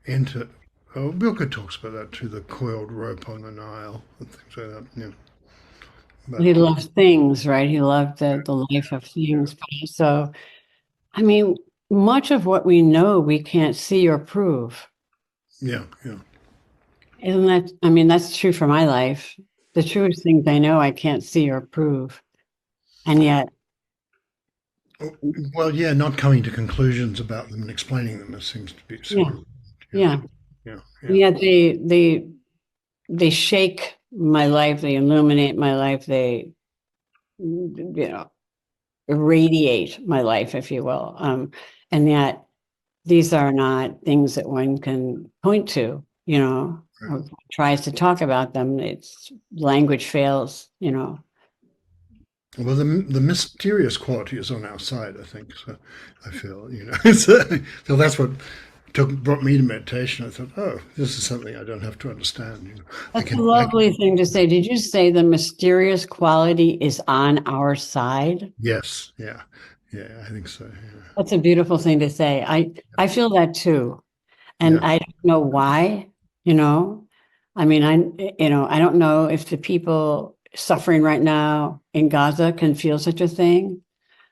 enter. Oh, Bilka talks about that too, the coiled rope on the Nile and things like that. Yeah. But He loved things, right? He loved the life of things. But also, I mean, much of what we know we can't see or prove. yeah, yeah. Isn't that, I mean, that's true for my life. The truest things I know I can't see or prove. And yet, Oh, well, yeah, not coming to conclusions about them and explaining them, it seems to be yeah, sort of, yeah. yeah, And yeah, yet they shake my life, they illuminate my life, they, irradiate my life, if you will. And yet these are not things that one can point to, right. or tries to talk about them. It's language fails. Well, the mysterious quality is on our side, I think. So I feel. So that's what brought me to meditation. I thought, oh, this is something I don't have to understand. That's a lovely thing to say. Did you say the mysterious quality is on our side? Yes, yeah, yeah, I think so. That's a beautiful thing to say. I feel that too. And Yeah, I don't know why, you know. I mean, I don't know if the people suffering right now in Gaza can feel such a thing.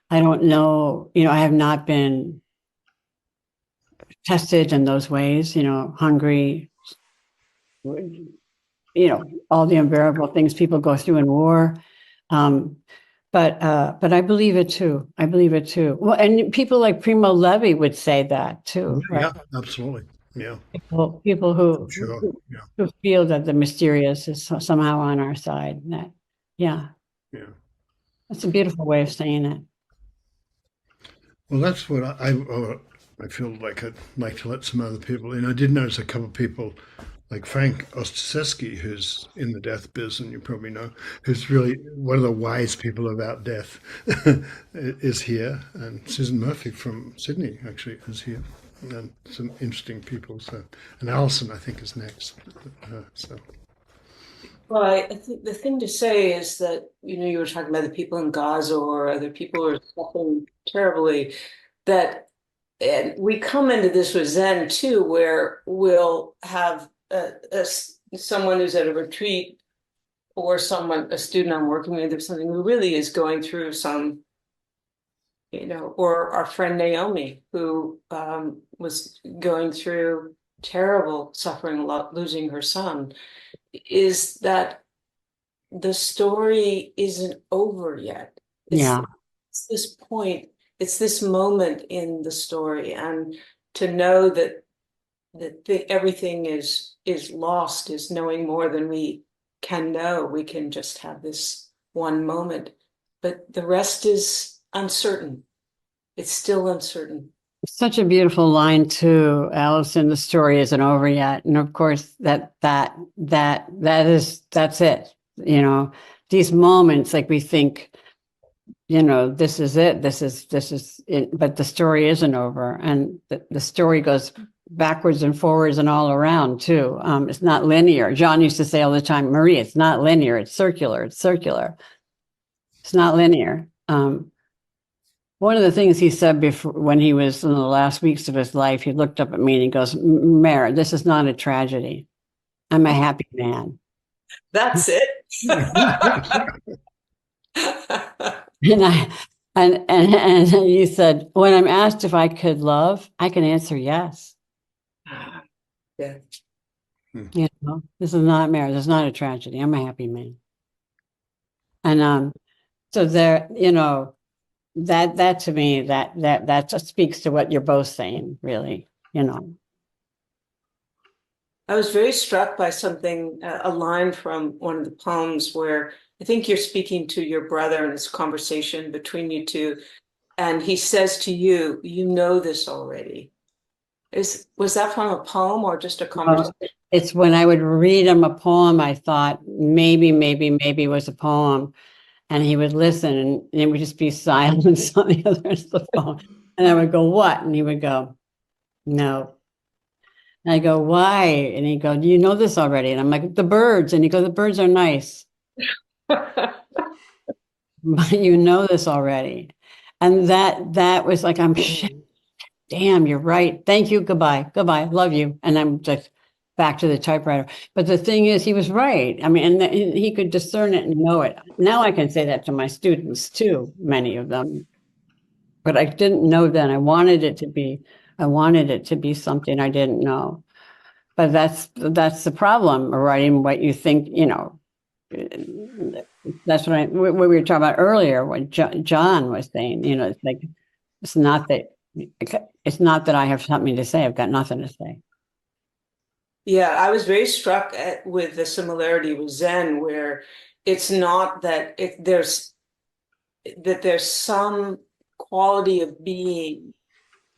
I don't know, I have not been tested in those ways, hungry, all the unbearable things people go through in war. Um, but I believe it too. I believe it too. Well, and people like Primo Levi would say that yeah, too, right? yeah, absolutely. Yeah, People sure. Yeah, who feel that the mysterious is somehow on our side. Yeah, yeah. that's a beautiful way of saying it. Well, that's what I feel like I'd like to let some other people in. I did notice a couple of people, like Frank Ostaseski, who's in the death biz, and you probably know, who's really one of the wise people about death, is here, and Susan Murphy from Sydney actually is here, and some interesting people. So, and Allison, I think, is next. So. Well, I think the thing to say is that, you were talking about the people in Gaza or other people who are suffering terribly, that and we come into this with Zen too, where we'll have someone who's at a retreat or a student I'm working with or something who really is going through some, or our friend Naomi, who was going through terrible suffering, a lot, losing her son, is that the story isn't over yet. It's this point, it's this moment in the story, and to know that everything is lost is knowing more than we can know. We can just have this one moment, but the rest is uncertain. It's still uncertain. Such a beautiful line too, Allison. The story isn't over yet, and of course that's it. These moments, like we think, this is it. This is it. But the story isn't over, and the story goes backwards and forwards and all around too. It's not linear. John used to say all the time, Marie, it's not linear. It's circular. It's circular. It's not linear. One of the things he said before, when he was in the last weeks of his life, he looked up at me and he goes, Mare, this is not a tragedy. I'm a happy man. That's it. And he said, when I'm asked if I could love, I can answer yes. Yeah. This is not marriage. This is not a tragedy. I'm a happy man. And so there, that to me, that just speaks to what you're both saying, really, I was very struck by something, a line from one of the poems where I think you're speaking to your brother and it's a conversation between you two. And he says to you, you know this already. Was that from a poem or just a conversation? It's when I would read him a poem, I thought maybe it was a poem. And he would listen and it would just be silence on the other end of the phone. And I would go, what? And he would go, no. And I go, why? And he'd go, do you know this already? And I'm like, the birds. And he goes, the birds are nice. But you know this already. And that was like, damn, you're right. Thank you. Goodbye. Love you. And I'm just back to the typewriter. But the thing is, he was right. I mean, and he could discern it and know it. Now I can say that to my students too, many of them. But I didn't know then. I wanted it to be something I didn't know. But that's the problem, writing what you think, that's what we were talking about earlier, what John was saying, it's like, it's not that I have something to say. I've got nothing to say. Yeah, I was very struck with the similarity with Zen, where it's not that there's some quality of being,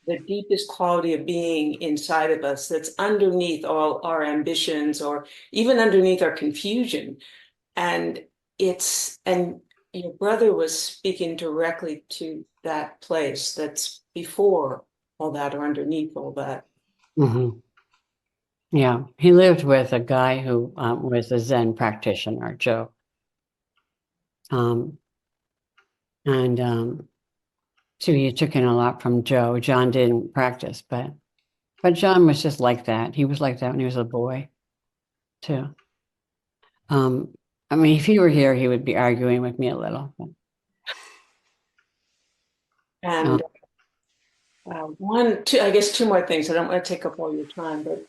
the deepest quality of being inside of us that's underneath all our ambitions or even underneath our confusion. And your brother was speaking directly to that place that's before all that or underneath all that. Mm-hmm. Yeah, he lived with a guy who was a Zen practitioner, Joe. So he took in a lot from Joe. John didn't practice, but John was just like that. He was like that when he was a boy, too. I mean, if he were here, he would be arguing with me a little. But, and I guess two more things. I don't want to take up all your time, but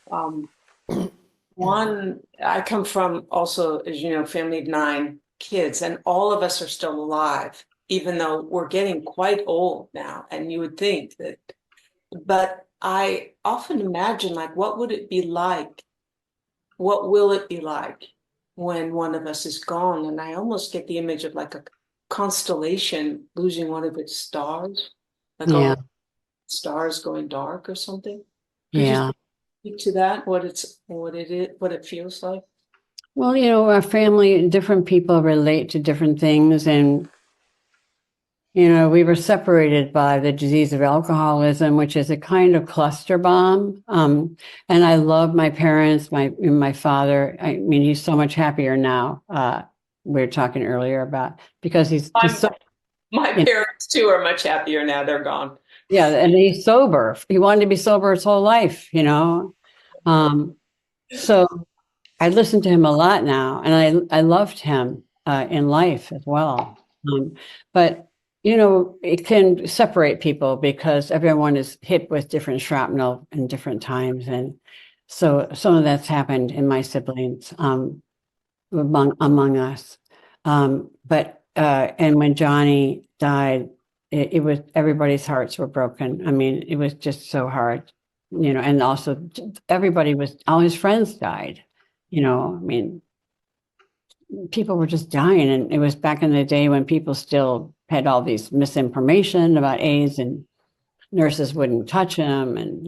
one, I come from also, as you know, family of 9 kids, and all of us are still alive, even though we're getting quite old now. And you would think that, but I often imagine, like, what would it be like? What will it be like when one of us is gone? And I almost get the image of like a constellation losing one of its stars. Like, yeah, stars going dark or something. Could you Yeah. speak to that? What it feels like? Well, our family, different people relate to different things. And, we were separated by the disease of alcoholism, which is a kind of cluster bomb. And I love my parents, my father. I mean, he's so much happier now. We were talking earlier about, because he's so, My parents too are much happier now. They're gone. yeah, and he's sober. He wanted to be sober his whole life, So I listen to him a lot now, and I loved him in life as well. But it can separate people because everyone is hit with different shrapnel in different times, and so some of that's happened in my siblings, among us. But and when Johnny died, it was, everybody's hearts were broken. I mean, it was just so hard, and also all his friends died. I mean, people were just dying, and it was back in the day when people still had all these misinformation about AIDS, and nurses wouldn't touch him, and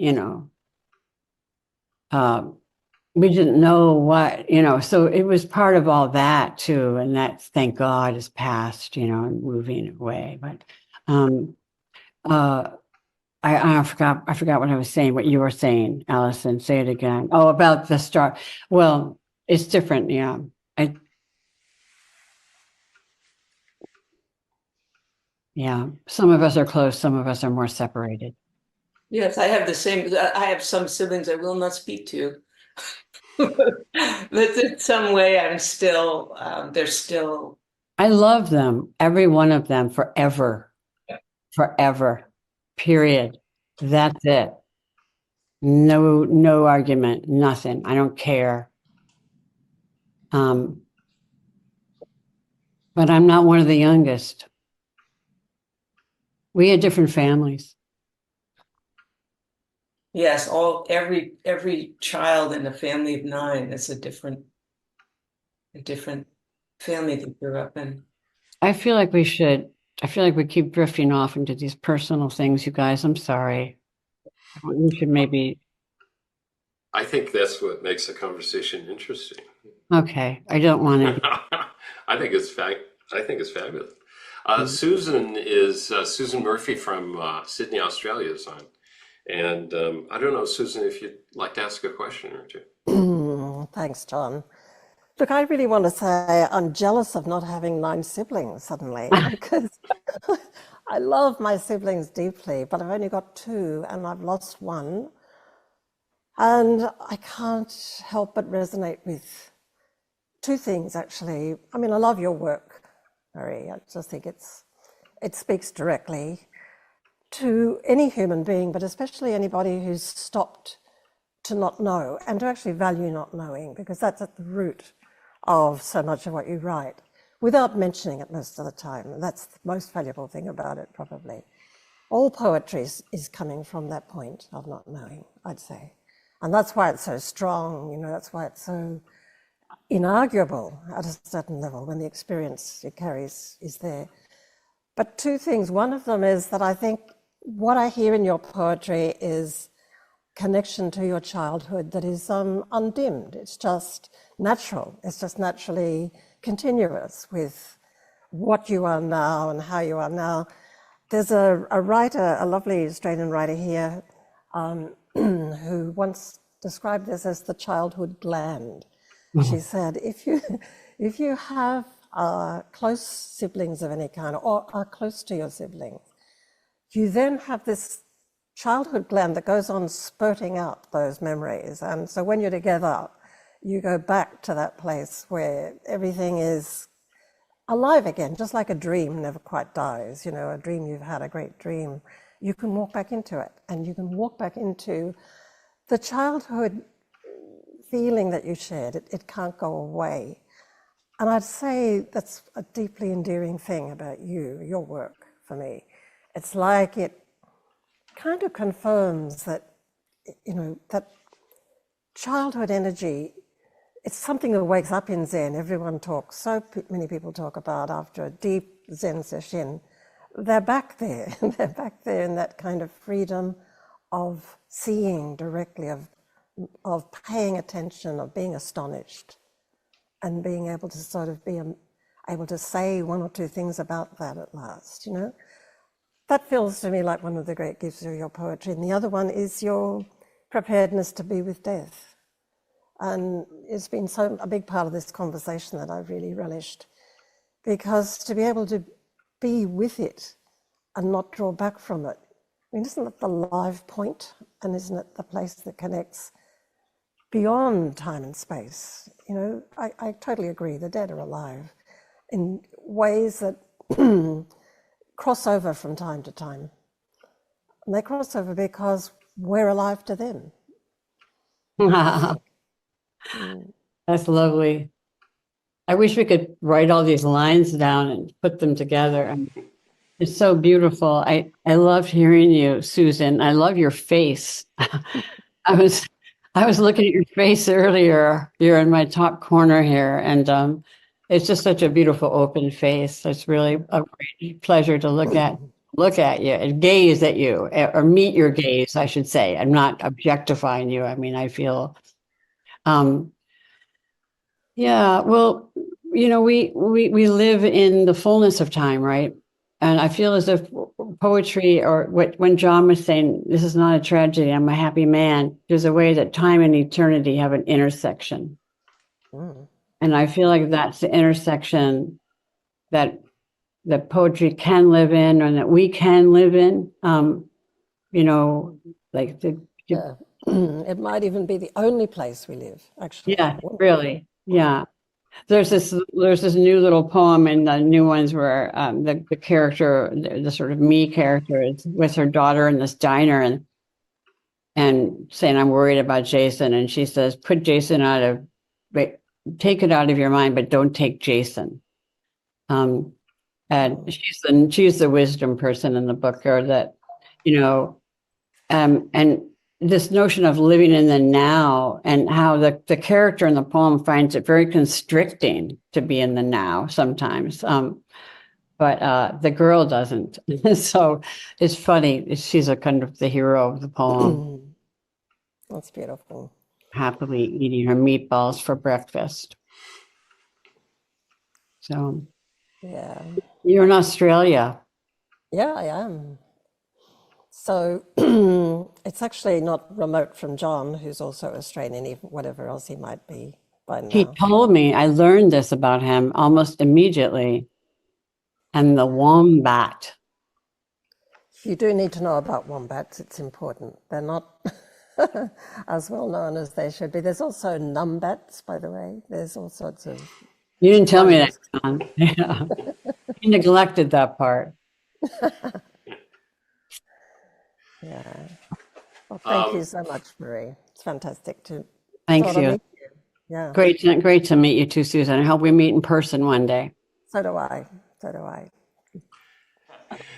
we didn't know what, so it was part of all that too, and that, thank God, is past, and moving away. But I forgot what I was saying, what you were saying, Allison. Say it again. Oh, about the star. Well, it's different. Yeah. Yeah. Some of us are close. Some of us are more separated. Yes, I have the same. I have some siblings I will not speak to. But in some way, I'm still, they're still. I love them, every one of them, forever, forever, period. That's it. No argument, nothing. I don't care. But I'm not one of the youngest. We had different families. Yes, every child in a family of 9 is a different family they grew up in. I feel like we keep drifting off into these personal things, you guys. I'm sorry. We should maybe. I think that's what makes the conversation interesting. Okay, I don't want to. I think it's fabulous. Susan Murphy from Sydney, Australia is on. And I don't know, Susan, if you'd like to ask a question or two. Thanks, John. Look, I really want to say I'm jealous of not having 9 siblings suddenly, because I love my siblings deeply, but I've only got 2 and I've lost 1. And I can't help but resonate with 2 things, actually. I mean, I love your work, Marie. I just think it speaks directly to any human being, but especially anybody who's stopped to not know and to actually value not knowing, because that's at the root of so much of what you write, without mentioning it most of the time. And that's the most valuable thing about it, probably. All poetry is coming from that point of not knowing, I'd say. And that's why it's so strong, that's why it's so inarguable at a certain level, when the experience it carries is there. But 2 things. One of them is that I think what I hear in your poetry is connection to your childhood that is undimmed. It's just natural. It's just naturally continuous with what you are now and how you are now. There's a writer, a lovely Australian writer here, who once described this as the childhood gland. Mm-hmm. She said, if you have close siblings of any kind, or are close to your siblings, you then have this childhood gland that goes on spurting out those memories. And so when you're together, you go back to that place where everything is alive again, just like a dream never quite dies. A dream you've had, a great dream, you can walk back into it, and you can walk back into the childhood feeling that you shared. It can't go away. And I'd say that's a deeply endearing thing about your work for me. It's like it kind of confirms that, that childhood energy, it's something that wakes up in Zen. Everyone talks, so many people talk about after a deep Zen session, they're back there. They're back there in that kind of freedom of seeing directly, of paying attention, of being astonished, and being able to sort of be able to say one or two things about that at last, you know. That feels to me like one of the great gifts of your poetry. And the other one is your preparedness to be with death. And it's been a big part of this conversation that I've really relished, because to be able to be with it and not draw back from it, I mean, isn't it the live point? And isn't it the place that connects beyond time and space? You know, I totally agree. The dead are alive in ways that cross over from time to time. And they cross over because we're alive to them. That's lovely. I wish we could write all these lines down and put them together. And it's so beautiful. I loved hearing you, Susan. I love your face. I was looking at your face earlier. You're in my top corner here, and it's just such a beautiful open face. It's really a great pleasure to look at you and gaze at you, or meet your gaze, I should say. I'm not objectifying you. I mean, I feel yeah, well, you know, we live in the fullness of time, right? And I feel as if poetry, or when John was saying, this is not a tragedy, I'm a happy man, there's a way that time and eternity have an intersection. And I feel like that's the intersection that poetry can live in, and that we can live in. You know, like Yeah. It might even be the only place we live, actually. Yeah, really. Yeah. There's this new little poem in the new ones where the character, the sort of me character, is with her daughter in this diner and saying, I'm worried about Jason. And she says, put Jason take it out of your mind, but don't take Jason. And she's the wisdom person in the book, or that, you know, and this notion of living in the now, and how the character in the poem finds it very constricting to be in the now sometimes. But the girl doesn't. So it's funny. She's a kind of the hero of the poem. That's beautiful. Happily eating her meatballs for breakfast. So Yeah. you're in Australia. Yeah, I am. So it's actually not remote from John, who's also Australian, even whatever else he might be by He now. told me, I learned this about him almost immediately. And the wombat. You do need to know about wombats. It's important. They're not as well known as they should be. There's also numbats, by the way. There's all sorts of... You didn't tell me that, John. Yeah. You neglected that part. Yeah. Well, thank you so much, Marie. It's fantastic to Thank sort of you. meet you. Yeah. Great to meet you too, Susan. I hope we meet in person one day. So do I. So do I.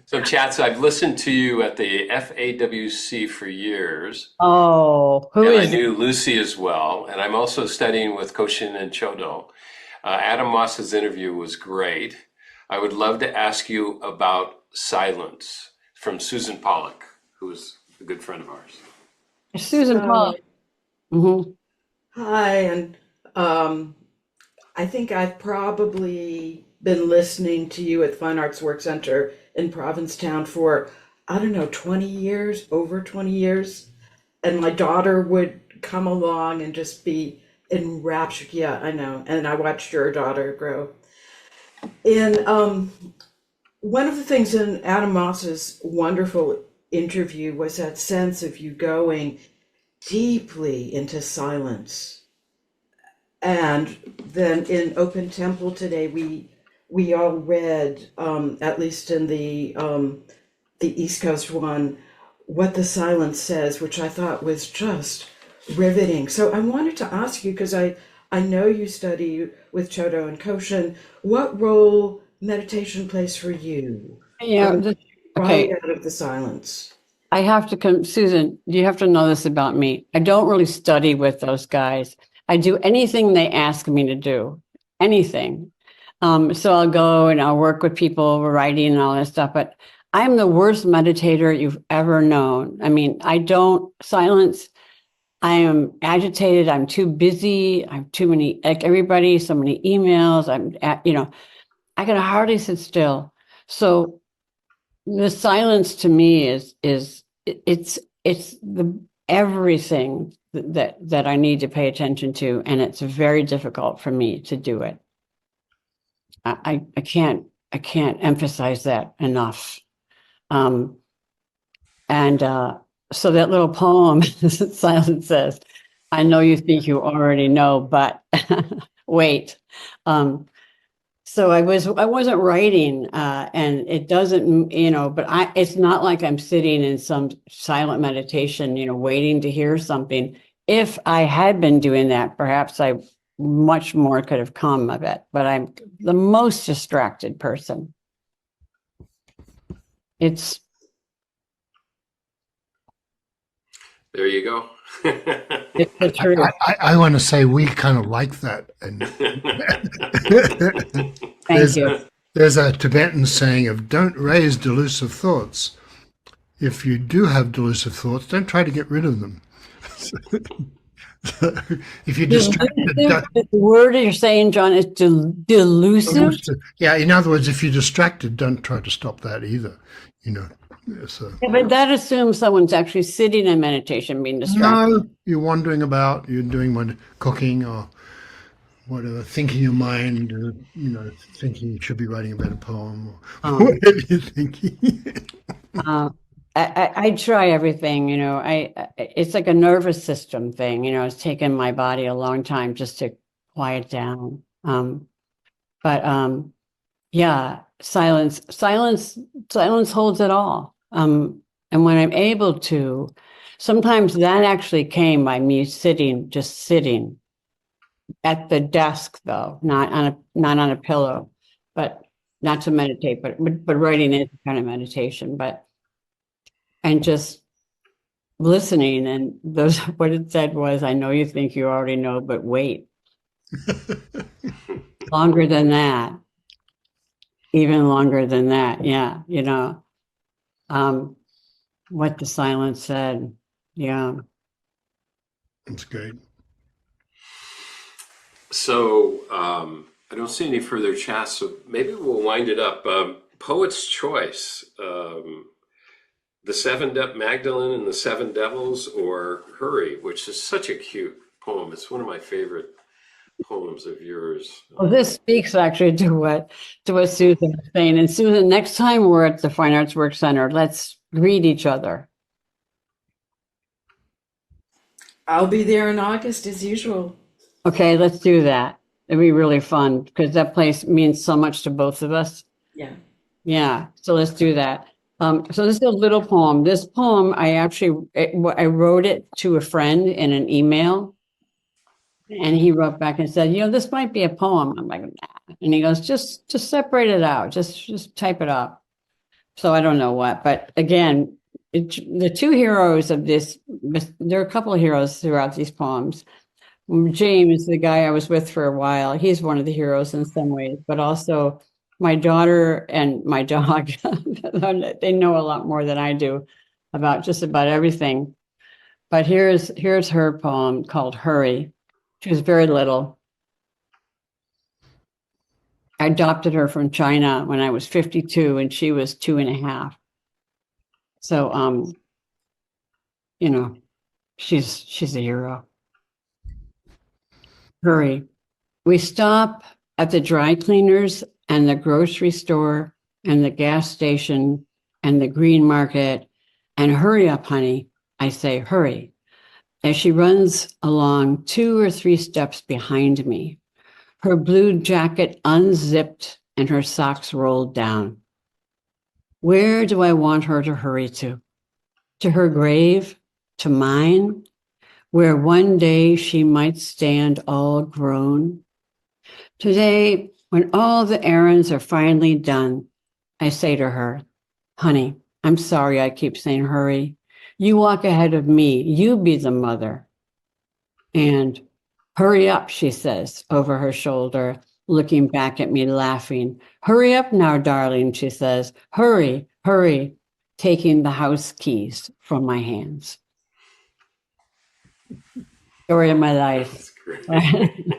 So, Chats, I've listened to you at the FAWC for years. Oh, who And is I knew Lucy as well. And I'm also studying with Koshin and Chodo. Adam Moss's interview was great. I would love to ask you about Silence from Susan Pollock, who is a good friend of ours. Susan Pollock? Mm-hmm. Hi, and I think I've probably been listening to you at Fine Arts Work Center in Provincetown for, I don't know, 20 years, over 20 years. And my daughter would come along and just be enraptured. Yeah, I know. And I watched your daughter grow. And one of the things in Adam Moss's wonderful interview was that sense of you going deeply into silence. And then in Open Temple today, we all read, at least in the East Coast one, what the silence says, which I thought was just riveting. So I wanted to ask you, because I know you study with Chodo and Koshin, what role meditation plays for you? Yeah. Right out of the silence. I have to come, Susan, you have to know this about me. I don't really study with those guys. I do anything they ask me to do, anything. So I'll go and I'll work with people writing and all that stuff, but I'm the worst meditator you've ever known. I mean, I don't silence. I am agitated. I'm too busy. I have too many, like everybody, so many emails. I can hardly sit still. So the silence to me it's the everything that I need to pay attention to, and it's very difficult for me to do it. I can't emphasize that enough. So that little poem, Silence says, I know you think you already know, but wait. So I wasn't writing, and it doesn't, but it's not like I'm sitting in some silent meditation, waiting to hear something. If I had been doing that, perhaps much more could have come of it, but I'm the most distracted person. It's There you go. the truth. I want to say we kind of like that. And Thank you. There's a Tibetan saying of don't raise delusive thoughts. If you do have delusive thoughts, don't try to get rid of them. If you're distracted, The word you're saying, John, is delusive. Yeah, in other words, if you're distracted, don't try to stop that either. So. Yeah, but that assumes someone's actually sitting in meditation, being distracted. No, you're wandering about. You're doing cooking or whatever, thinking your mind. Thinking you should be writing a better poem. Or whatever you're thinking. I try everything, it's like a nervous system thing, it's taken my body a long time just to quiet down. Yeah, silence holds it all. And when I'm able to, sometimes that actually came by me just sitting at the desk, though, not on a pillow, but not to meditate, but writing is kind of meditation, and just listening. And what it said was, I know you think you already know, but wait. Longer than that. Even longer than that. Yeah. What the silence said. Yeah. That's great. So I don't see any further chat, so maybe we'll wind it up. Poet's Choice. Magdalene and the Seven Devils, or Hurry, which is such a cute poem. It's one of my favorite poems of yours. Well, this speaks actually to what Susan was saying. And Susan, next time we're at the Fine Arts Work Center, let's greet each other. I'll be there in August as usual. Okay, let's do that. It'd be really fun because that place means so much to both of us. Yeah. Yeah, so let's do that. So this is a little poem. This poem, I wrote it to a friend in an email, and he wrote back and said, this might be a poem. I'm like, nah. And he goes, just separate it out. Just type it up. So I don't know what, but again, the two heroes of this, there are a couple of heroes throughout these poems. James, the guy I was with for a while, he's one of the heroes in some ways, but also my daughter and my dog, they know a lot more than I do about just about everything. But here's her poem called Hurry. She was very little. I adopted her from China when I was 52 and she was 2.5. So, she's a hero. Hurry. We stop at the dry cleaners and the grocery store and the gas station and the green market, and hurry up, honey. I say, hurry. As she runs along 2 or 3 steps behind me, her blue jacket unzipped and her socks rolled down. Where do I want her to hurry to? To her grave? To mine? Where one day she might stand all grown? Today, when all the errands are finally done, I say to her, honey, I'm sorry I keep saying hurry. You walk ahead of me. You be the mother. And hurry up, she says over her shoulder. looking back at me, laughing. Hurry up now, darling, she says. Hurry, hurry, taking the house keys from my hands. Story of my life. That's great.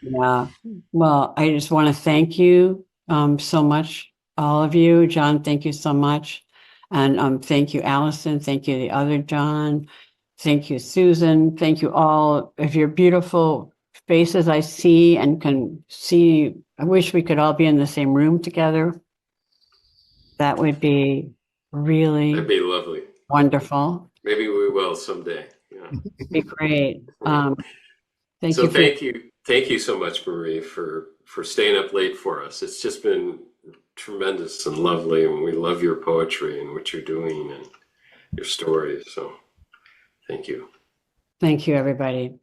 Yeah. Well, I just want to thank you so much, all of you. John, thank you so much. And thank you, Allison. Thank you, the other John. Thank you, Susan. Thank you all of your beautiful faces I see and can see. I wish we could all be in the same room together. That would be really That'd be lovely. wonderful. Maybe we will someday. Yeah. Be great. Thank So you for thank you so much, Marie, for staying up late for us. It's just been tremendous and lovely, and we love your poetry and what you're doing and your stories. So thank you. Thank you, everybody.